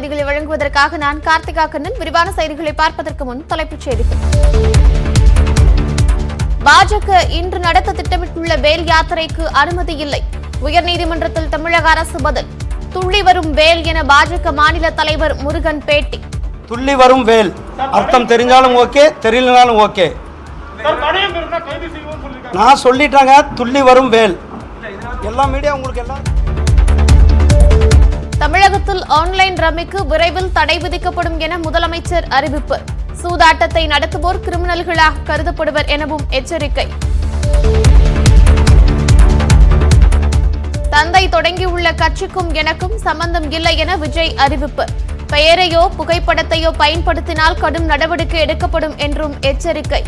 செய்திகளை வழங்குவதற்காக நான் கார்த்திகா கண்ணன். விரிவான செய்திகளை பார்ப்பதற்கு முன் தலைப்புச் செய்திகள். பாஜக இன்று நடத்த திட்டமிட்டுள்ள வேல் யாத்திரைக்கு அனுமதி இல்லை. உயர்நீதிமன்றத்தில் தமிழக அரசு பதில். துள்ளி வரும் வேல் என பாஜக மாநில தலைவர் முருகன் பேட்டி. துள்ளி வரும் வேல் அர்த்தம் தெரிஞ்சாலும் ஓகே, தெரியலனாலும் ஓகே. நான் சொல்லிட்டாங்க, துள்ளி வரும் வேல். எல்லா மீடியா உங்களுக்கு எல்லாம். தமிழகத்தில் ஆன்லைன் ரம்மிக்கு விரைவில் தடை விதிக்கப்படும் என முதலமைச்சர் அறிவிப்பு. சூதாட்டத்தை நடத்துவோர் கிரிமினல்களாக கருதப்படுவர் எனவும் எச்சரிக்கை. தந்தை தொடங்கியுள்ள கட்சிக்கும் எனக்கும் சம்பந்தம் இல்லை என விஜய் அறிவிப்பு. பெயரையோ புகைப்படத்தையோ பயன்படுத்தினால் கடும் நடவடிக்கை எடுக்கப்படும் என்றும் எச்சரிக்கை.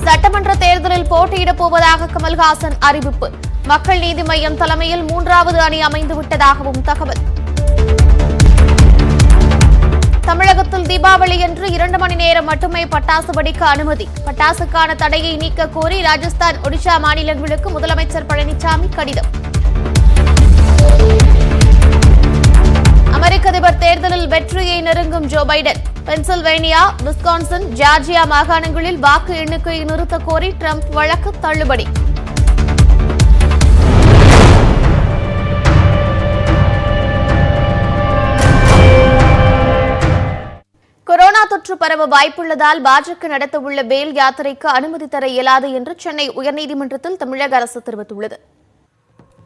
சட்டமன்ற தேர்தலில் போட்டியிடப் போவதாக கமல்ஹாசன் அறிவிப்பு. மக்கள் நீதி மய்யம் தலைமையில் 3வது அணி அமைந்துவிட்டதாகவும் தகவல். தமிழகத்தில் தீபாவளியன்று 2 மணி நேரம் மட்டுமே பட்டாசு வெடிக்க அனுமதி. பட்டாசுக்கான தடையை நீக்க கோரி ராஜஸ்தான், ஒடிஷா மாநிலங்களுக்கு முதலமைச்சர் பழனிசாமி கடிதம். அமெரிக்க அதிபர் தேர்தலில் வெற்றியை நெருங்கும் Joe Biden. Pennsylvania, Wisconsin, Georgia மாகாணங்களில் வாக்கு எண்ணிக்கையை நிறுத்த கோரி டிரம்ப் வழக்கு தள்ளுபடி. கொரோனா தொற்று பரவ வாய்ப்புள்ளதால் பாஜக நடத்தவுள்ள வேல் யாத்திரைக்கு அனுமதி தர இயலாது என்று சென்னை உயர்நீதிமன்றத்தில் தமிழக அரசு தெரிவித்துள்ளது.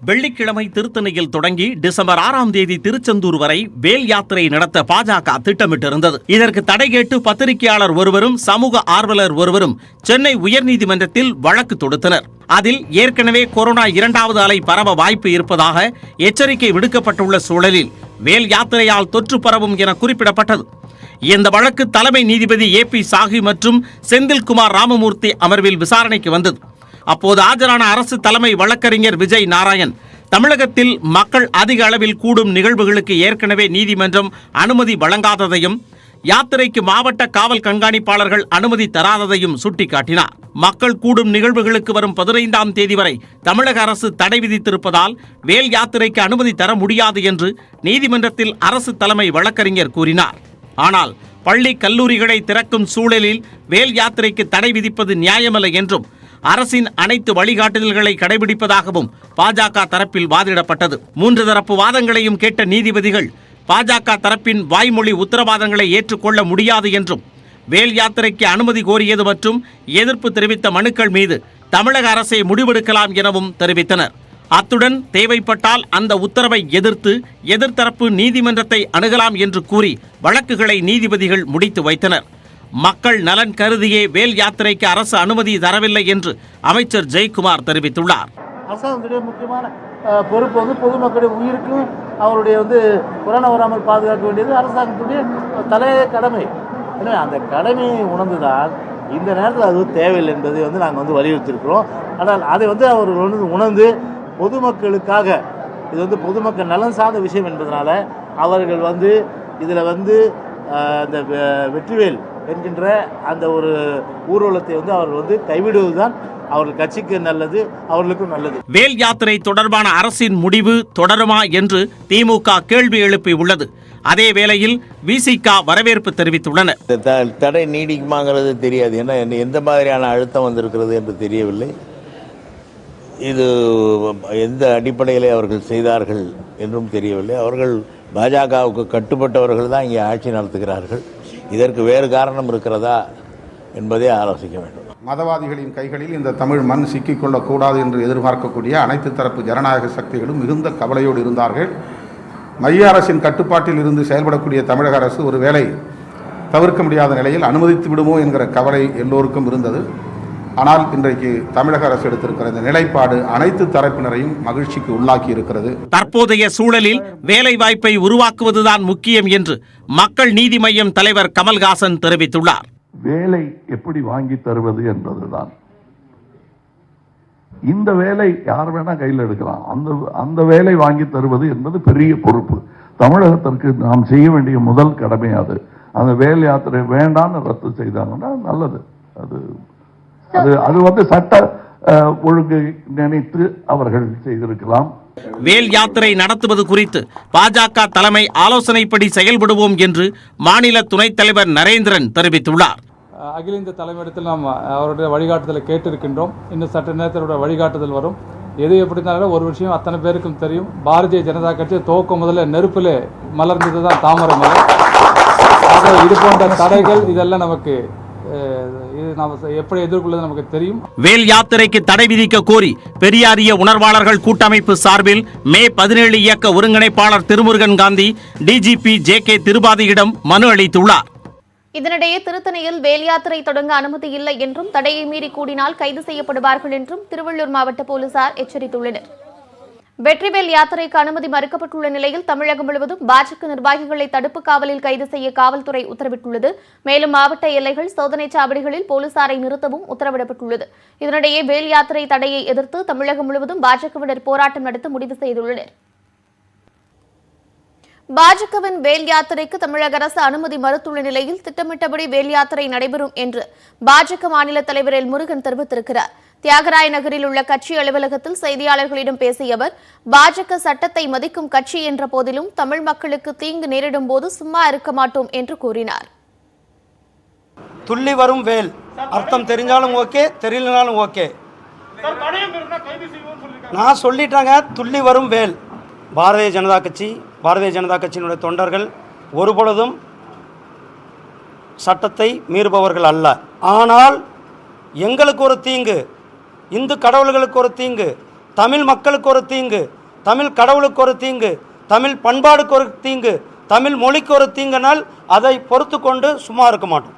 வெள்ளிக்கிழமை திருத்தணியில் தொடங்கி டிசம்பர் 6ஆம் தேதி திருச்செந்தூர் வரை வேல் யாத்திரை நடத்த பாஜக திட்டமிட்டிருந்தது. இதற்கு தடை கேட்டு பத்திரிகையாளர் ஒருவரும் சமூக ஆர்வலர் ஒருவரும் சென்னை உயர்நீதிமன்றத்தில் வழக்கு தொடுத்தனர். அதில் ஏற்கனவே கொரோனா 2வது அலை பரவ வாய்ப்பு இருப்பதாக எச்சரிக்கை விடுக்கப்பட்டுள்ள சூழலில் வேல் யாத்திரையால் தொற்று பரவும் என குறிப்பிடப்பட்டது. இந்த வழக்கு தலைமை நீதிபதி AP சாஹி மற்றும் செந்தில்குமார் ராமமூர்த்தி அமர்வில் விசாரணைக்கு வந்தது. அப்போது ஆஜரான அரசு தலைமை வழக்கறிஞர் விஜய் நாராயண், தமிழகத்தில் மக்கள் அதிக அளவில் கூடும் நிகழ்வுகளுக்கு ஏற்கனவே நீதிமன்றம் அனுமதி வழங்காததையும் யாத்திரைக்கு மாவட்ட காவல் கண்காணிப்பாளர்கள் அனுமதி தராததையும் சுட்டிக்காட்டினார். மக்கள் கூடும் நிகழ்வுகளுக்கு வரும் 15ஆம் தேதி வரை தமிழக அரசு தடை விதித்திருப்பதால் வேல் யாத்திரைக்கு அனுமதி தர முடியாது என்று நீதிமன்றத்தில் அரசு தலைமை வழக்கறிஞர் கூறினார். ஆனால் பள்ளி கல்லூரிகளை திறக்கும் சூழலில் வேல் யாத்திரைக்கு தடை விதிப்பது நியாயமல்ல என்றும் அரசின் அனைத்து வழிகாட்டுதல்களை கடைபிடிப்பதாகவும் பாஜக தரப்பில் வாதிடப்பட்டது. 3 தரப்பு வாதங்களையும் கேட்ட நீதிபதிகள் பாஜக தரப்பின் வாய்மொழி உத்தரவாதங்களை ஏற்றுக்கொள்ள முடியாது என்றும் வேல் யாத்திரைக்கு அனுமதி கோரியது மற்றும் எதிர்ப்பு தெரிவித்த மனுக்கள் மீது தமிழக அரசே முடிவெடுக்கலாம் எனவும் தெரிவித்தனர். அத்துடன் தேவைப்பட்டால் அந்த உத்தரவை எதிர்த்து எதிர்த்தரப்பு நீதிமன்றத்தை அணுகலாம் என்று கூறி வழக்குகளை நீதிபதிகள் முடித்து வைத்தனர். மக்கள் நலன் கருதியே வேல் யாத்திரைக்கு அரசு அனுமதி தரவில்லை என்று அமைச்சர் ஜெயக்குமார் தெரிவித்துள்ளார். அரசாங்கத்துடைய முக்கியமான பொறுப்பு பொதுமக்களுடைய உயிருக்கும் அவருடைய கொரோனா வராமல் பாதுகாக்க வேண்டியது அரசாங்கத்துடைய தலைய கடமை. எனவே அந்த கடமையை உணர்ந்துதான் இந்த நேரத்தில் அது தேவையில்லை என்பதை நாங்கள் வலியுறுத்தியிருக்கிறோம். ஆனால் அதை அவர்கள் உணர்ந்து பொதுமக்களுக்காக இது பொதுமக்கள் நலன் சார்ந்த விஷயம் என்பதனால அவர்கள் இதில் அந்த வெற்றிவேல் என்கின்ற அந்த ஒரு ஊர்வலத்தை அவர்கள் கைவிடுவதுதான் அவர்கள் கட்சிக்கு நல்லது, அவர்களுக்கும் நல்லது. வேல் யாத்திரை தொடர்பான அரசின் முடிவு தொடருமா என்று திமுக கேள்வி எழுப்பியுள்ளது. அதே வேளையில் விசிக வரவேற்பு தெரிவித்துள்ளனர். தடை நீடிக்குமாங்கிறது தெரியாது, ஏன்னா எந்த மாதிரியான அழுத்தம் வந்திருக்கிறது என்று தெரியவில்லை. இது எந்த அடிப்படையிலே அவர்கள் செய்தார்கள் என்றும் தெரியவில்லை. அவர்கள் பாஜகவுக்கு கட்டுப்பட்டவர்கள் தான் இங்கே ஆட்சி நடத்துகிறார்கள். இதற்கு வேறு காரணம் இருக்கிறதா என்பதை ஆலோசிக்க வேண்டும். மதவாதிகளின் கைகளில் இந்த தமிழ் மண் சிக்கிக்கொள்ளக்கூடாது என்று எதிர்பார்க்கக்கூடிய அனைத்து தரப்பு ஜனநாயக சக்திகளும் மிகுந்த கவலையோடு இருந்தார்கள். மைய அரசின் கட்டுப்பாட்டில் இருந்து செயல்படக்கூடிய தமிழக அரசு ஒருவேளை தவிர்க்க முடியாத நிலையில் அனுமதித்து விடுமோ என்கிற கவலை எல்லோருக்கும் இருந்தது. ஆனால் இன்றைக்கு தமிழக அரசு எடுத்திருக்கிற இந்த நிலைப்பாடு அனைத்து தரப்பினரையும் மகிழ்ச்சிக்கு உள்ளாக்கி இருக்கிறது. தற்போதைய சூழலில் வேலை வாய்ப்பை உருவாக்குவதுதான் முக்கியம் என்று மக்கள் நீதி மய்யம் தலைவர் கமல்ஹாசன் தெரிவித்துள்ளார். வேலை எப்படி வாங்கி தருவது என்பதுதான். இந்த வேலை யார் வேணா கையில் எடுக்கலாம். அந்த வேலை வாங்கி தருவது என்பது பெரிய பொறுப்பு. தமிழகத்திற்கு நாம் செய்ய வேண்டிய முதல் கடமை அது. அந்த வேல் யாத்திரை வேண்டாம்னு ரத்து செய்தாங்கன்னா நல்லது. அது சட்ட ஒழுங்கை நினைத்து அவர்கள் செய்திருக்கலாம். வேல் யாத்திரை நடத்துவது குறித்து பாஜக தலைமை ஆலோசனைப்படி செயல்படுவோம் என்று மாநில துணைத் தலைவர் நரேந்திரன் தெரிவித்துள்ளார். அகில இந்திய தலைமையிடத்தில் நாம் அவருடைய வழிகாட்டுதலை கேட்டிருக்கின்றோம். இன்னும் சற்று நேரத்தினுடைய வழிகாட்டுதல் வரும். எது எப்படி இருந்தாலும் ஒரு விஷயம் அத்தனை பேருக்கும் தெரியும். பாரதிய ஜனதா கட்சி துவக்கம் முதல்ல நெருப்பிலே மலர்ந்தது தான் தாமரை மலர். ஆக இது போன்ற தடைகள் இதெல்லாம் நமக்கு நாம் எப்படி எதிர்கொள்வது நமக்கு தெரியும். வேல் யாத்திரைக்கு தடை விதிக்க கோரி பெரியாரிய உணர்வாளர்கள் கூட்டமைப்பு சார்பில் மே 17 இயக்க ஒருங்கிணைப்பாளர் திருமுருகன் காந்தி டிஜிபி ஜே.கே. திரிபாதியிடம் மனு அளித்துள்ளார். இதனிடையே திருத்தணியில் வேல் யாத்திரை தொடங்க அனுமதி இல்லை என்றும் தடையை மீறி கூடினால் கைது செய்யப்படுவார்கள் என்றும் திருவள்ளூர் மாவட்ட போலீசார் எச்சரித்துள்ளனர். வெற்றிவேல் யாத்திரைக்கு அனுமதி மறுக்கப்பட்டுள்ள நிலையில் தமிழகம் முழுவதும் பாஜக நிர்வாகிகளை தடுப்பு காவலில் கைது செய்ய காவல்துறை உத்தரவிட்டுள்ளது. மேலும் மாவட்ட எல்லைகள் சோதனைச் சாவடிகளில் போலீசாரை நிறுத்தவும் உத்தரவிடப்பட்டுள்ளது. இதனிடையே வேல் யாத்திரை தடையை எதிர்த்து தமிழகம் முழுவதும் பாஜகவினர் போராட்டம் நடத்த முடிவு செய்துள்ளனர். பாஜகவின் வேல் யாத்திரைக்கு தமிழக அரசு அனுமதி மறுத்துள்ள நிலையில் திட்டமிட்டபடி வேல் யாத்திரை நடைபெறும் என்று பாஜக மாநில தலைவர் எல். முருகன் தெரிவித்திருக்கிறார். தியாகராய நகரில் உள்ள கட்சி அலுவலகத்தில் செய்தியாளர்களிடம் பேசிய அவர், பாஜக சட்டத்தை மதிக்கும் கட்சி என்ற போதிலும் தமிழ் மக்களுக்கு தீங்கு நேரிடும் போது சும்மா இருக்க மாட்டோம் என்று கூறினார். துள்ளி வரும் வேல் அர்த்தம் தெரிஞ்சாலும் ஓகே, தெரியலனாலும் ஓகே. நான் சொல்லிட்டாங்க, துள்ளி வரும் வேல். பாரதிய ஜனதா கட்சியினுடைய தொண்டர்கள் ஒருபொழுதும் சட்டத்தை மீறுபவர்கள் அல்ல. ஆனால் எங்களுக்கு ஒரு தீங்கு, இந்து கடவுள்களுக்கு ஒரு தீங்கு, தமிழ் மக்களுக்கு ஒரு தீங்கு, தமிழ் கடவுளுக்கு ஒரு தீங்கு, தமிழ் பண்பாடுக்கு ஒரு தீங்கு, தமிழ் மொழிக்கு ஒரு தீங்குனால் அதை பொறுத்து கொண்டு சும்மா இருக்க மாட்டோம்.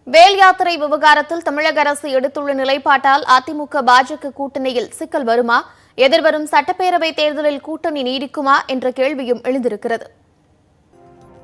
வேல் யாத்திரை விவகாரத்தில் தமிழக அரசு எடுத்துள்ள நிலைப்பாட்டால் அதிமுக பாஜக கூட்டணியில் சிக்கல் வருமா? எதிர்வரும் சட்டப்பேரவை தேர்தலில் கூட்டணி நீடிக்குமா என்ற கேள்வியும் எழுந்திருக்கிறது.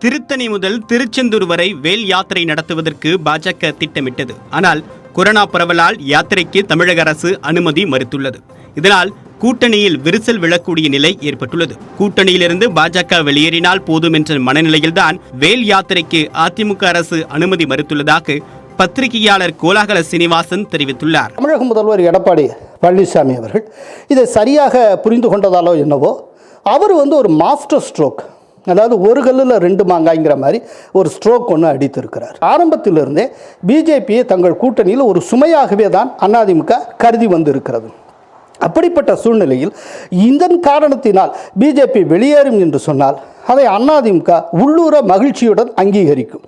திருத்தணி முதல் திருச்செந்தூர் வரை வேல் யாத்திரை நடத்துவதற்கு பாஜக திட்டமிட்டது. ஆனால் கொரோனா பரவலால் யாத்திரைக்கு தமிழக அரசு அனுமதி மறுத்துள்ளது. இதனால் கூட்டணியில் விரிசல் விழக்கூடிய நிலை ஏற்பட்டுள்ளது. கூட்டணியிலிருந்து பாஜக வெளியேறினால் போதும் என்ற மனநிலையில்தான் வேல் யாத்திரைக்கு அதிமுக அரசு அனுமதி மறுத்துள்ளதாக பத்திரிகையாளர் கோலாகல சீனிவாசன் தெரிவித்துள்ளார். தமிழக முதல்வர் எடப்பாடி பழனிசாமி அவர்கள் இதை சரியாக புரிந்து கொண்டதாலோ என்னவோ, அவர் ஒரு மாஸ்டர் ஸ்ட்ரோக், அதாவது ஒரு கல்லில் 2 மாங்காய்ங்கிற மாதிரி ஒரு ஸ்ட்ரோக் ஒன்று அடித்திருக்கிறார். ஆரம்பத்திலிருந்தே பிஜேபியை தங்கள் கூட்டணியில் ஒரு சுமையாகவே தான் அதிமுக கருதி வந்திருக்கிறது. அப்படிப்பட்ட சூழ்நிலையில் இதன் காரணத்தினால் பிஜேபி வெளியேறும் என்று சொன்னால் அதை அதிமுக உள்ளூர மகிழ்ச்சியுடன் அங்கீகரிக்கும்.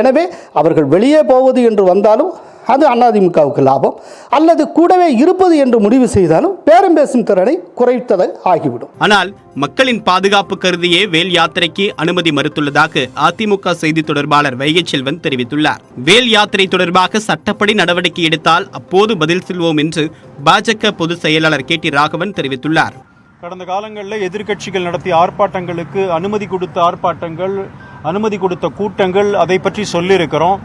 எனவே அவர்கள் வெளியே போவது என்று வந்தாலும் அது அதிமுகவுக்கு லாபம், அல்லது கூடவே இருப்பது என்று முடிவு செய்தாலும் பேரம் பேசும் திறனை குறைத்தது ஆகிவிடும். ஆனால் மக்களின் பாதுகாப்பு கருதியே வேல் யாத்திரைக்கு அனுமதி மறுத்துள்ளதாக அதிமுக செய்தி தொடர்பாளர் வைகை செல்வன் தெரிவித்துள்ளார். வேல் யாத்திரை தொடர்பாக சட்டப்படி நடவடிக்கை எடுத்தால் அப்போது பதில் சொல்வோம் என்று பாஜக பொதுச் செயலாளர் கே.டி. ராகவன் தெரிவித்துள்ளார். கடந்த காலங்களில் எதிர்க்கட்சிகள் நடத்திய ஆர்ப்பாட்டங்களுக்கு அனுமதி கொடுத்த ஆர்ப்பாட்டங்கள், அனுமதி கொடுத்த கூட்டங்கள், அதை பற்றி சொல்லியிருக்கிறோம்.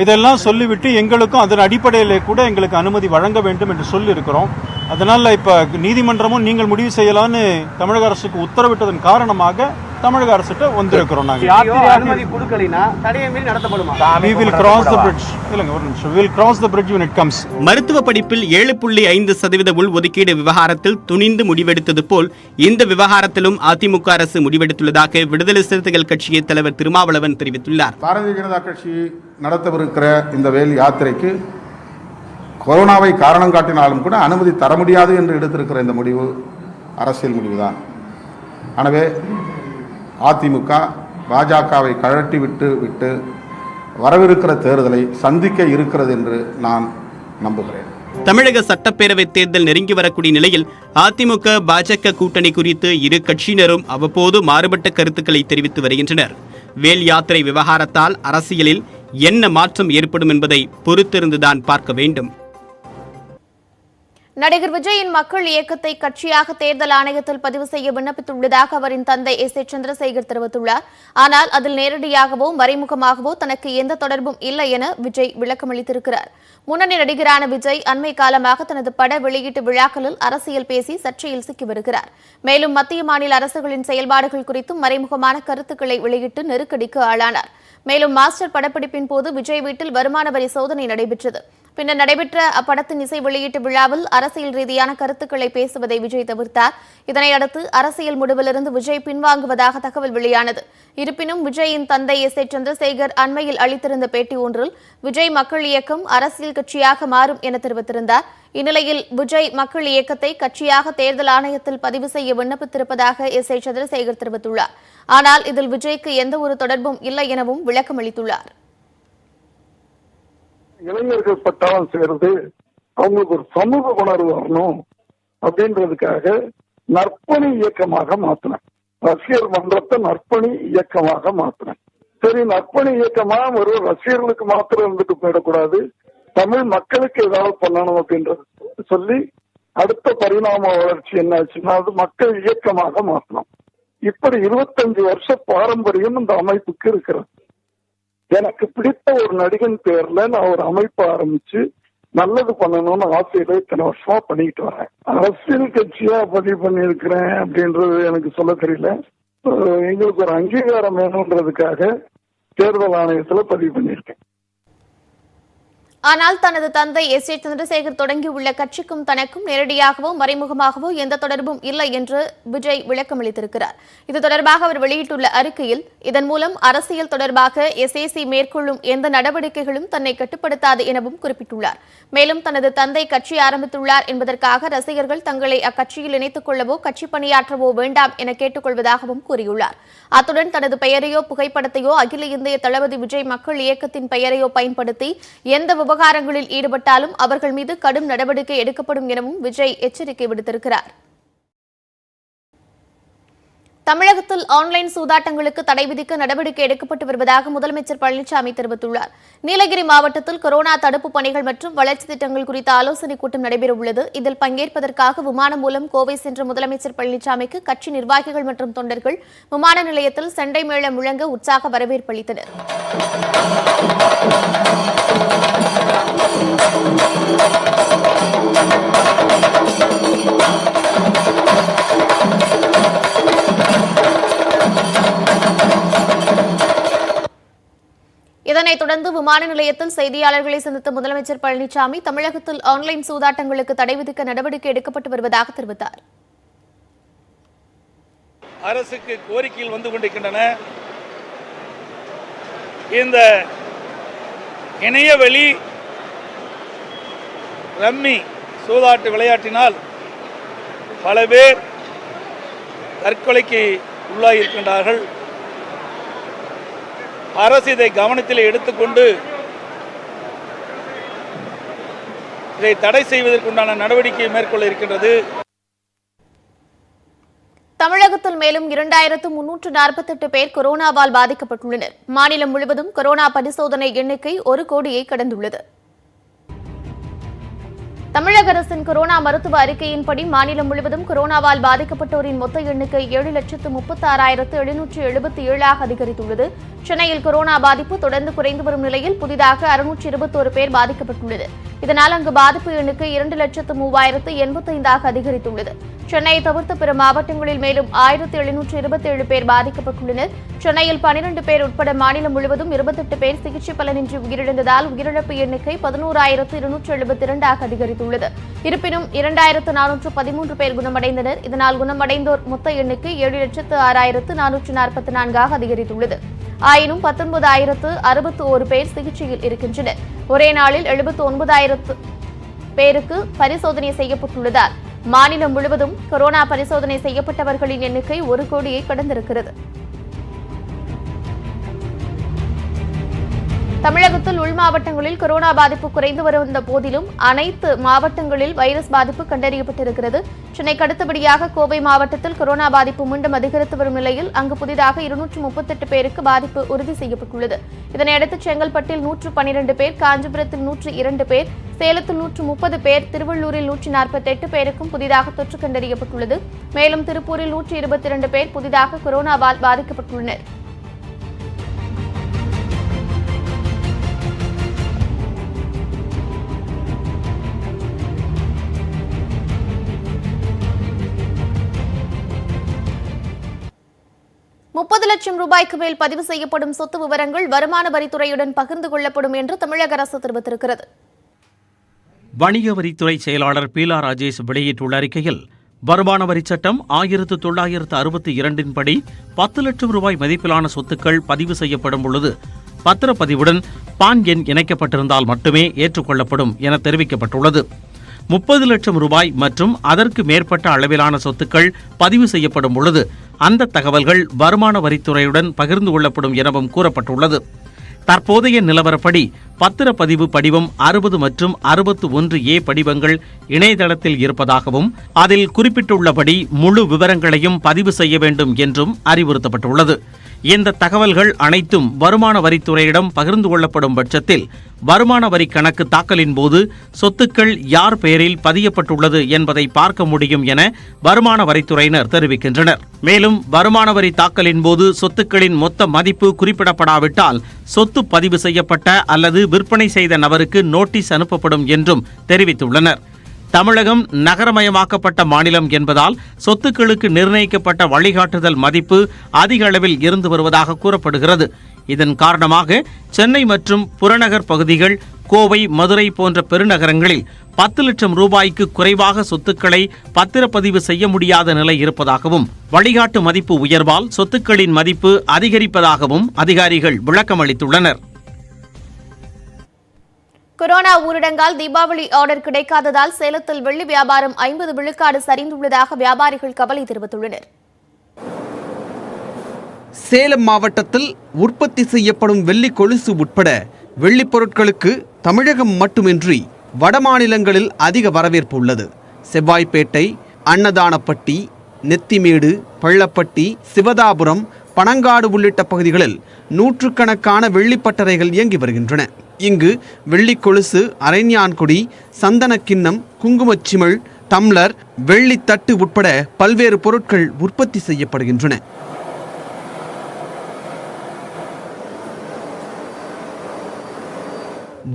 இதெல்லாம் சொல்லிவிட்டு எங்களுக்கும் அதன் அடிப்படையில் கூட எங்களுக்கு அனுமதி வழங்க வேண்டும் என்று சொல்லியிருக்கிறோம். அதனால் இப்போ நீதிமன்றமும் நீங்கள் முடிவு செய்யலான்னு தமிழக அரசுக்கு உத்தரவிட்டதன் காரணமாக தமிழக அரசுகிட்ட வந்திருக்கிறோம். அனுமதி கொடுக்கலைனா தடையை மீறி நடத்தப்படுமா? We will cross the bridge. இல்லங்க, ஒரு நிமிஷம். We will cross the bridge when it comes. மருத்துவ படிப்பில் 7.5% உள் ஒதுக்கீடு விவகாரத்தில் துணிந்து முடிவெடுத்தது போல் இந்த விவகாரத்திலும் அதிமுக அரசு முடிவெடுத்துள்ளதாக விடுதலை சிறுத்தைகள் கட்சியின் தலைவர் திருமாவளவன் தெரிவித்துள்ளார். பாரதிய ஜனதா கட்சி நடத்தவிருக்கிற இந்த வேல் யாத்திரைக்கு கொரோனாவை காரணம் காட்டினாலும் கூட அனுமதி தர முடியாது என்று எடுத்திருக்கிற இந்த முடிவு அரசியல் முடிவுதான். எனவே அதிமுக பாஜகவை கழட்டி விட்டு வரவிருக்கிற தேர்தலை சந்திக்க இருக்கிறது என்று நான் நம்புகிறேன். தமிழக சட்டப்பேரவை தேர்தல் நெருங்கி வரக்கூடிய நிலையில் அதிமுக பாஜக கூட்டணி குறித்து இரு கட்சியினரும் அவ்வப்போது மாறுபட்ட கருத்துக்களை தெரிவித்து வருகின்றனர். வேல் யாத்திரை விவகாரத்தால் அரசியலில் என்ன மாற்றம் ஏற்படும் என்பதை பொறுத்திருந்துதான் பார்க்க வேண்டும். நடிகர் விஜயின் மக்கள் இயக்கத்தை கட்சியாக தேர்தல் ஆணையத்தில் பதிவு செய்ய விண்ணப்பித்துள்ளதாக அவரின் தந்தை S.A. சந்திரசேகர் தெரிவித்துள்ளார். ஆனால் அதில் நேரடியாகவோ மறைமுகமாகவோ தனக்கு எந்த தொடர்பும் இல்லை என விஜய் விளக்கமளித்திருக்கிறார். முன்னணி நடிகரான விஜய் அண்மை காலமாக தனது பட வெளியீட்டு விழாக்களில் அரசியல் பேசி சர்ச்சையில் சிக்கி வருகிறார். மேலும் மத்திய மாநில அரசுகளின் செயல்பாடுகள் குறித்தும் மறைமுகமான கருத்துக்களை வெளியிட்டு நெருக்கடிக்கு ஆளானார். மேலும் மாஸ்டர் படப்பிடிப்பின் போது விஜய் வீட்டில் வருமான வரி சோதனை நடைபெற்றது. பின்னர் நடைபெற்ற அப்படத்தின் இசை வெளியீட்டு விழாவில் அரசியல் ரீதியான கருத்துக்களை பேசுவதை விஜய் தவிர்த்தார். இதனையடுத்து அரசியல் முடிவிலிருந்து விஜய் பின்வாங்குவதாக தகவல் வெளியானது. இருப்பினும் விஜயின் தந்தை S.A. சந்திரசேகர் அண்மையில் அளித்திருந்த பேட்டி ஒன்றில் விஜய் மக்கள் இயக்கம் அரசியல் கட்சியாக மாறும் என தெரிவித்திருந்தார். இந்நிலையில் விஜய் மக்கள் இயக்கத்தை கட்சியாக தேர்தல் ஆணையத்தில் பதிவு செய்ய விண்ணப்பித்திருப்பதாக S.A. சந்திரசேகர் தெரிவித்துள்ளார். ஆனால் இதில் விஜய்க்கு எந்த ஒரு தொடர்பும் இல்லை எனவும் விளக்கமளித்துள்ளார். இளைஞர்கள் பட்டாளம் செய்யறது அவங்களுக்கு ஒரு சமூக உணர்வு வரணும் அப்படின்றதுக்காக நற்பணி இயக்கமாக மாத்தினேன். ரசிகர் மன்றத்தை நற்பணி இயக்கமாக மாத்தினேன். சரி, நற்பணி இயக்கமா ஒரு ரசிகர்களுக்கு மாத்திரம் இருந்துட்டு போயிடக்கூடாது, தமிழ் மக்களுக்கு ஏதாவது பண்ணணும் அப்படின்றது சொல்லி அடுத்த பரிணாம வளர்ச்சி என்ன ஆச்சுன்னா அது மக்கள் இயக்கமாக மாற்றணும். இப்படி 25 வருஷ பாரம்பரியம் இந்த அமைப்புக்கு இருக்கிறது. எனக்கு பிடித்த ஒரு நடிகன் பேர்ல நான் ஒரு அமைப்பு ஆரம்பிச்சு நல்லது பண்ணணும்னு ஆசையில இத்தனை வருஷமா பண்ணிக்கிட்டு வரேன். அரசியல் கட்சியா பதிவு பண்ணியிருக்கிறேன் அப்படின்றது எனக்கு சொல்ல தெரியல. எங்களுக்கு ஒரு அங்கீகாரம் வேணும்ன்றதுக்காக தேர்தல் ஆணையத்துல பதிவு பண்ணியிருக்கேன். ஆனால் தனது தந்தை S.A. சந்திரசேகர் தொடங்கியுள்ள கட்சிக்கும் தனக்கும் நேரடியாகவோ மறைமுகமாகவோ எந்த தொடர்பும் இல்லை என்று விஜய் விளக்கமளித்திருக்கிறார். இது தொடர்பாக அவர் வெளியிட்டுள்ள அறிக்கையில், இதன் மூலம் அரசியல் தொடர்பாக SAC மேற்கொள்ளும் எந்த நடவடிக்கைகளும் தன்னை கட்டுப்படுத்தாது எனவும் குறிப்பிட்டுள்ளார். மேலும் தனது தந்தை கட்சி ஆரம்பித்துள்ளார் என்பதற்காக ரசிகர்கள் தங்களை அக்கட்சியில் இணைத்துக் கொள்ளவோ கட்சி பணியாற்றவோ வேண்டாம் என கேட்டுக் கொள்வதாகவும் கூறியுள்ளார். அத்துடன் தனது பெயரையோ புகைப்படத்தையோ அகில இந்திய தளபதி விஜய் மக்கள் இயக்கத்தின் பெயரையோ பயன்படுத்தி எந்த விவகாரங்களில் ஈடுபட்டாலும் அவர்கள் மீது கடும் நடவடிக்கை எடுக்கப்படும் எனவும் விஜய் எச்சரிக்கை விடுத்திருக்கிறார். தமிழகத்தில் ஆன்லைன் சூதாட்டங்களுக்கு தடை விதிக்க நடவடிக்கை எடுக்கப்பட்டு வருவதாக முதலமைச்சர் பழனிசாமி தெரிவித்துள்ளார். நீலகிரி மாவட்டத்தில் கொரோனா தடுப்பு பணிகள் மற்றும் வளர்ச்சி திட்டங்கள் குறித்த ஆலோசனைக் கூட்டம் நடைபெறவுள்ளது. இதில் பங்கேற்பதற்காக விமானம் மூலம் கோவை சென்ற முதலமைச்சர் பழனிசாமிக்கு கட்சி நிர்வாகிகள் மற்றும் தொண்டர்கள் விமான நிலையத்தில் செண்டை மேளம் முழங்க உற்சாக வரவேற்பு அளித்தனர். இதனைத் தொடர்ந்து விமான நிலையத்தில் செய்தியாளர்களை சந்தித்த முதலமைச்சர் பழனிசாமி தமிழகத்தில் ஆன்லைன் சூதாட்டங்களுக்கு தடை விதிக்க நடவடிக்கை எடுக்கப்பட்டு வருவதாக தெரிவித்தார். அரசுக்கு கோரிக்கைகள் வந்து கொண்டிருக்கின்றன. இந்த இணையவழி ரம்மி சூதாட்டு விளையாட்டினால் பல பேர் தற்கொலைக்கு உள்ளாகியிருக்கின்றார்கள். அரசு இதை கவனத்தில் எடுத்துக்கொண்டு இதை தடை செய்வதற்குண்டான நடவடிக்கை மேற்கொள்ள இருக்கின்றது. தமிழகத்தில் மேலும் 2348 பேர் கொரோனாவால் பாதிக்கப்பட்டுள்ளனர். மாநிலம் முழுவதும் கொரோனா பரிசோதனை எண்ணிக்கை 1 கோடியை கடந்துள்ளது. தமிழக அரசின் கொரோனா மருத்துவ அறிக்கையின்படி மாநிலம் முழுவதும் கொரோனாவால் பாதிக்கப்பட்டோரின் மொத்த எண்ணிக்கை 7,36,777 அதிகரித்துள்ளது. சென்னையில் கொரோனா பாதிப்பு தொடர்ந்து குறைந்து வரும் நிலையில் புதிதாக 621 பேர் பாதிக்கப்பட்டுள்ளது. இதனால் அங்கு பாதிப்பு எண்ணிக்கை 2,03,085 அதிகரித்துள்ளது. சென்னையை தவிர்த்து பிற மாவட்டங்களில் மேலும் 1,727 பேர் பாதிக்கப்பட்டுள்ளனர். சென்னையில் 12 பேர் உட்பட மாநிலம் முழுவதும் 28 பேர் சிகிச்சை பலனின்றி உயிரிழந்ததால் உயிரிழப்பு எண்ணிக்கை 11,272 அதிகரித்துள்ளது. இருப்பினும் 2,413 பேர் குணமடைந்தனர். இதனால் குணமடைந்தோர் மொத்த எண்ணிக்கை 7,06,444 அதிகரித்துள்ளது. ஆயினும் 19,061 பேர் சிகிச்சையில் இருக்கின்றனர். ஒரே நாளில் 79,000 பேருக்கு பரிசோதனை செய்யப்பட்டுள்ளதால் மாநிலம் முழுவதும் கொரோனா பரிசோதனை செய்யப்பட்டவர்களின் எண்ணிக்கை 1 கோடியை கடந்திருக்கிறது. தமிழகத்தில் உள் மாவட்டங்களில் கொரோனா பாதிப்பு குறைந்து வருந்த போதிலும் அனைத்து மாவட்டங்களில் வைரஸ் பாதிப்பு கண்டறியப்பட்டிருக்கிறது. சென்னைக்கு அடுத்தபடியாக கோவை மாவட்டத்தில் கொரோனா பாதிப்பு மீண்டும் அதிகரித்து வரும் நிலையில் அங்கு புதிதாக 238 பேருக்கு பாதிப்பு உறுதி செய்யப்பட்டுள்ளது. இதனையடுத்து செங்கல்பட்டில் 112 பேர், காஞ்சிபுரத்தில் 102 பேர், சேலத்தில் 130 பேர், திருவள்ளூரில் 148 பேருக்கும் புதிதாக தொற்று கண்டறியப்பட்டுள்ளது. மேலும் திருப்பூரில் 122 பேர் புதிதாக கொரோனாவால் பாதிக்கப்பட்டுள்ளனர். $30 லட்சம் ரூபாய்க்கு மேல் பதிவு செய்யப்படும் சொத்து விவரங்கள் வருமான வரித்துறையுடன் பகிர்ந்து கொள்ளப்படும் என்று தமிழக அரசு தெரிவித்திருக்கிறது. வணிக வரித்துறை செயலாளர் பீலா ராஜேஷ் வெளியிட்டுள்ள அறிக்கையில், வருமான வரி சட்டம் 1962 படி 10 லட்சம் ரூபாய் மதிப்பிலான சொத்துக்கள் பதிவு செய்யப்படும் பொழுது பத்திரப்பதிவுடன் பான் எண் இணைக்கப்பட்டிருந்தால் மட்டுமே ஏற்றுக்கொள்ளப்படும் என தெரிவிக்கப்பட்டுள்ளது. 30 லட்சம் ரூபாய் மற்றும் அதற்கு மேற்பட்ட அளவிலான சொத்துக்கள் பதிவு செய்யப்படும் பொழுது அந்த தகவல்கள் வருமான வரித்துறையுடன் பகிர்ந்து கொள்ளப்படும் எனவும் கூறப்பட்டுள்ளது. தற்போதைய நிலவரப்படி பத்திரப்பதிவு படிவம் 60 மற்றும் 61A படிவங்கள் இணையதளத்தில் இருப்பதாகவும் அதில் குறிப்பிட்டுள்ளபடி முழு விவரங்களையும் பதிவு செய்ய வேண்டும் என்றும் அறிவுறுத்தப்பட்டுள்ளது. இந்த தகவல்கள் அனைத்தும் வருமான வரித்துறையிடம் பகிர்ந்து கொள்ளப்படும் பட்சத்தில் வருமான வரி கணக்கு தாக்கலின் போது சொத்துக்கள் யார் பெயரில் பதியப்பட்டுள்ளது என்பதை பார்க்க முடியும் என வருமான வரித்துறையினர் தெரிவிக்கின்றனர். மேலும் வருமான வரி தாக்கலின் போது சொத்துக்களின் மொத்த மதிப்பு குறிப்பிடப்படாவிட்டால் சொத்து பதிவு செய்யப்பட்ட அல்லது விற்பனை செய்த நபருக்கு நோட்டீஸ் அனுப்பப்படும் என்றும் தெரிவித்துள்ளனர். தமிழகம் நகரமயமாக்கப்பட்ட மாநிலம் என்பதால் சொத்துக்களுக்கு நிர்ணயிக்கப்பட்ட வழிகாட்டுதல் மதிப்பு அதிக அளவில் இருந்து வருவதாக கூறப்படுகிறது. இதன் காரணமாக சென்னை மற்றும் புறநகர் பகுதிகள், கோவை, மதுரை போன்ற பெருநகரங்களில் 10 லட்சம் ரூபாய்க்கு குறைவாக சொத்துக்களை பத்திரப்பதிவு செய்ய முடியாத நிலை இருப்பதாகவும், வழிகாட்டு மதிப்பு உயர்வால் சொத்துக்களின் மதிப்பு அதிகரிப்பதாகவும் அதிகாரிகள் விளக்கமளித்துள்ளனர். கொரோனா ஊரடங்கால் தீபாவளி ஆர்டர் கிடைக்காததால் சேலத்தில் வெள்ளி வியாபாரம் 50 விழுக்காடு சரிந்துள்ளதாக வியாபாரிகள் கவலை தெரிவித்துள்ளனர். சேலம் மாவட்டத்தில் உற்பத்தி செய்யப்படும் வெள்ளி கொலுசு உட்பட வெள்ளிப் பொருட்களுக்கு தமிழகம் மட்டுமின்றி வடமாநிலங்களில் அதிக வரவேற்பு உள்ளது. செவ்வாய்ப்பேட்டை, அன்னதானப்பட்டி, நெத்திமேடு, பள்ளப்பட்டி, சிவதாபுரம், பனங்காடு உள்ளிட்ட பகுதிகளில் நூற்றுக்கணக்கான வெள்ளிப்பட்டறைகள் இயங்கி வருகின்றன. இங்கு வெள்ளி கொலுசு, அரைஞான்குடி, சந்தன கிண்ணம், குங்குமச்சிமிழ், டம்ளர், வெள்ளி தட்டு உட்பட பல்வேறு பொருட்கள் உற்பத்தி செய்யப்படுகின்றன.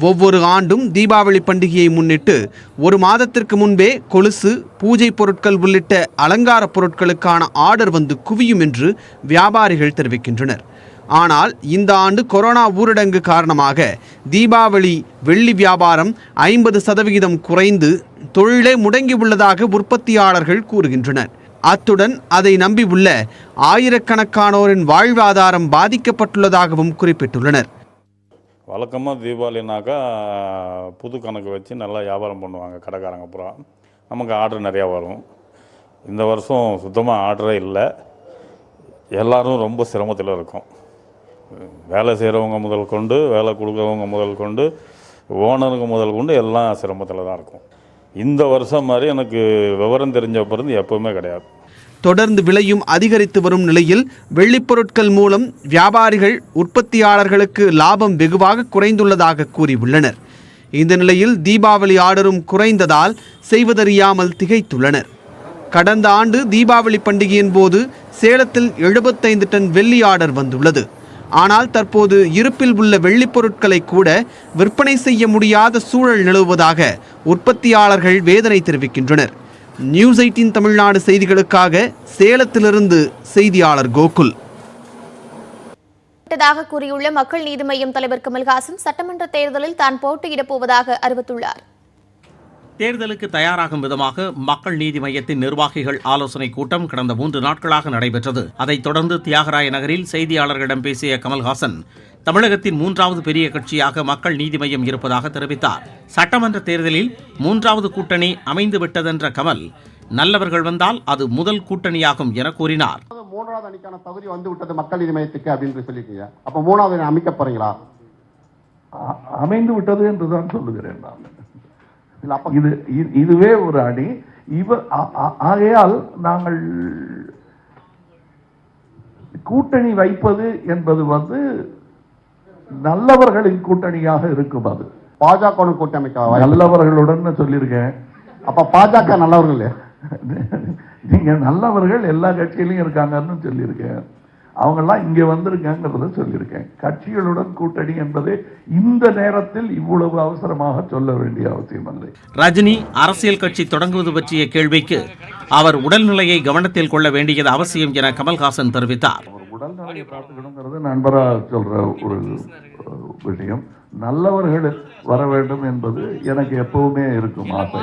ஒவ்வொரு ஆண்டும் தீபாவளி பண்டிகையை முன்னிட்டு ஒரு மாதத்திற்கு முன்பே கொலுசு, பூஜை பொருட்கள் உள்ளிட்ட அலங்கார பொருட்களுக்கான ஆர்டர் வந்து குவியும் என்று வியாபாரிகள் தெரிவிக்கின்றனர். ஆனால் இந்த ஆண்டு கொரோனா ஊரடங்கு காரணமாக தீபாவளி வெள்ளி வியாபாரம் 50% குறைந்து தொழிலே முடங்கியுள்ளதாக உற்பத்தியாளர்கள் கூறுகின்றனர். அத்துடன் அதை நம்பியுள்ள ஆயிரக்கணக்கானோரின் வாழ்வாதாரம் பாதிக்கப்பட்டுள்ளதாகவும் குறிப்பிட்டுள்ளனர். வழக்கமாக தீபாவளினாக்கா புது கணக்கு வச்சு நல்லா வியாபாரம் பண்ணுவாங்க கடைக்காரங்க பூரா. நமக்கு ஆர்டர் நிறையா வரும். இந்த வருஷம் சுத்தமாக ஆர்டரே இல்லை. எல்லோரும் ரொம்ப சிரமத்தில் இருக்கும். வேலை செய்கிறவங்க முதல் கொண்டு, வேலை கொடுக்குறவங்க முதல் கொண்டு, ஓனருங்க முதல் கொண்டு எல்லாம் சிரமத்தில் தான் இருக்கும். இந்த வருஷம் மாதிரி எனக்கு விவரம் தெரிஞ்ச பிறந்து எப்பவுமே கிடையாது. தொடர்ந்து விலையும் அதிகரித்து வரும் நிலையில் வெள்ளிப்பொருட்கள் மூலம் வியாபாரிகள் உற்பத்தியாளர்களுக்கு லாபம் வெகுவாக குறைந்துள்ளதாக கூறியுள்ளனர். இந்த நிலையில் தீபாவளி ஆர்டரும் குறைந்ததால் செய்வதறியாமல் திகைத்துள்ளனர். கடந்த ஆண்டு தீபாவளி பண்டிகையின் போது சேலத்தில் 75 டன் வெள்ளி ஆர்டர் வந்துள்ளது. ஆனால் தற்போது இருப்பில் உள்ள வெள்ளிப் பொருட்களை கூட விற்பனை செய்ய முடியாத சூழல் நிலவுவதாக உற்பத்தியாளர்கள் வேதனை தெரிவிக்கின்றனர். நியூஸ் 18 தமிழ்நாடு செய்திகளுக்காக சேலத்திலிருந்து செய்தியாளர் கோகுல். கூறியுள்ள மக்கள் நீதி மய்யம் தலைவர் கமல்ஹாசன் சட்டமன்ற தேர்தலில் தான் போட்டியிடப் போவதாக அறிவித்துள்ளார். தேர்தலுக்கு தயாராகும் விதமாக மக்கள் நீதி மய்யத்தின் நிர்வாகிகள் ஆலோசனை கூட்டம் கடந்த 3 நாட்களாக நடைபெற்றது. அதைத் தொடர்ந்து தியாகராய நகரில் செய்தியாளர்களிடம் பேசிய கமல்ஹாசன் தமிழகத்தின் 3வது பெரிய கட்சியாக மக்கள் நீதி மய்யம் இருப்பதாக தெரிவித்தார். சட்டமன்ற தேர்தலில் 3வது கூட்டணி அமைந்து விட்டதென்ற கமல், நல்லவர்கள் வந்தால் அது முதல் கூட்டணியாகும் என கூறினார். 3வது அணிக்கான தகுதி வந்து விட்டது மக்கள் நீதி மய்யத்துக்கு அப்படின்னு சொல்லிருக்கீங்க. அப்ப 3வது அணி அமைக்க போறீங்களா? அமைந்து விட்டது என்றுதான் சொல்லுகிறேன் நான். இதுவே ஒரு அணி. ஆகையால் நாங்கள் கூட்டணி வைப்பது என்பது நல்லவர்களின் கூட்டணியாக இருக்கும். அது பாஜக கூட்டமைக்க நல்லவர்களுடன் சொல்லியிருக்கேன். அப்ப பாஜக நல்லவர்கள் நீங்க நல்லவர்கள் எல்லா கட்சியிலையும் இருக்காங்கன்னு சொல்லியிருக்கேன். அவங்கெல்லாம் இங்க வந்திருக்காங்கிறத சொல்லியிருக்கேன். கட்சிகளுடன் கூட்டணி என்பது இந்த நேரத்தில் இவ்வளவு அவசரமாக சொல்ல வேண்டிய அவசியம் இல்லை. ரஜினி அரசியல் கட்சி தொடங்குவது பற்றிய கேள்விக்கு அவர் உடல்நிலையை கவனத்தில் கொள்ள வேண்டியது அவசியம் என கமல்ஹாசன் தெரிவித்தார். உடல்நிலையை பார்த்துக்கணுங்கிறது நண்பரா சொல்ற ஒரு விஷயம். நல்லவர்கள் வர வேண்டும் என்பது எனக்கு எப்பவுமே இருக்கும் ஆசை.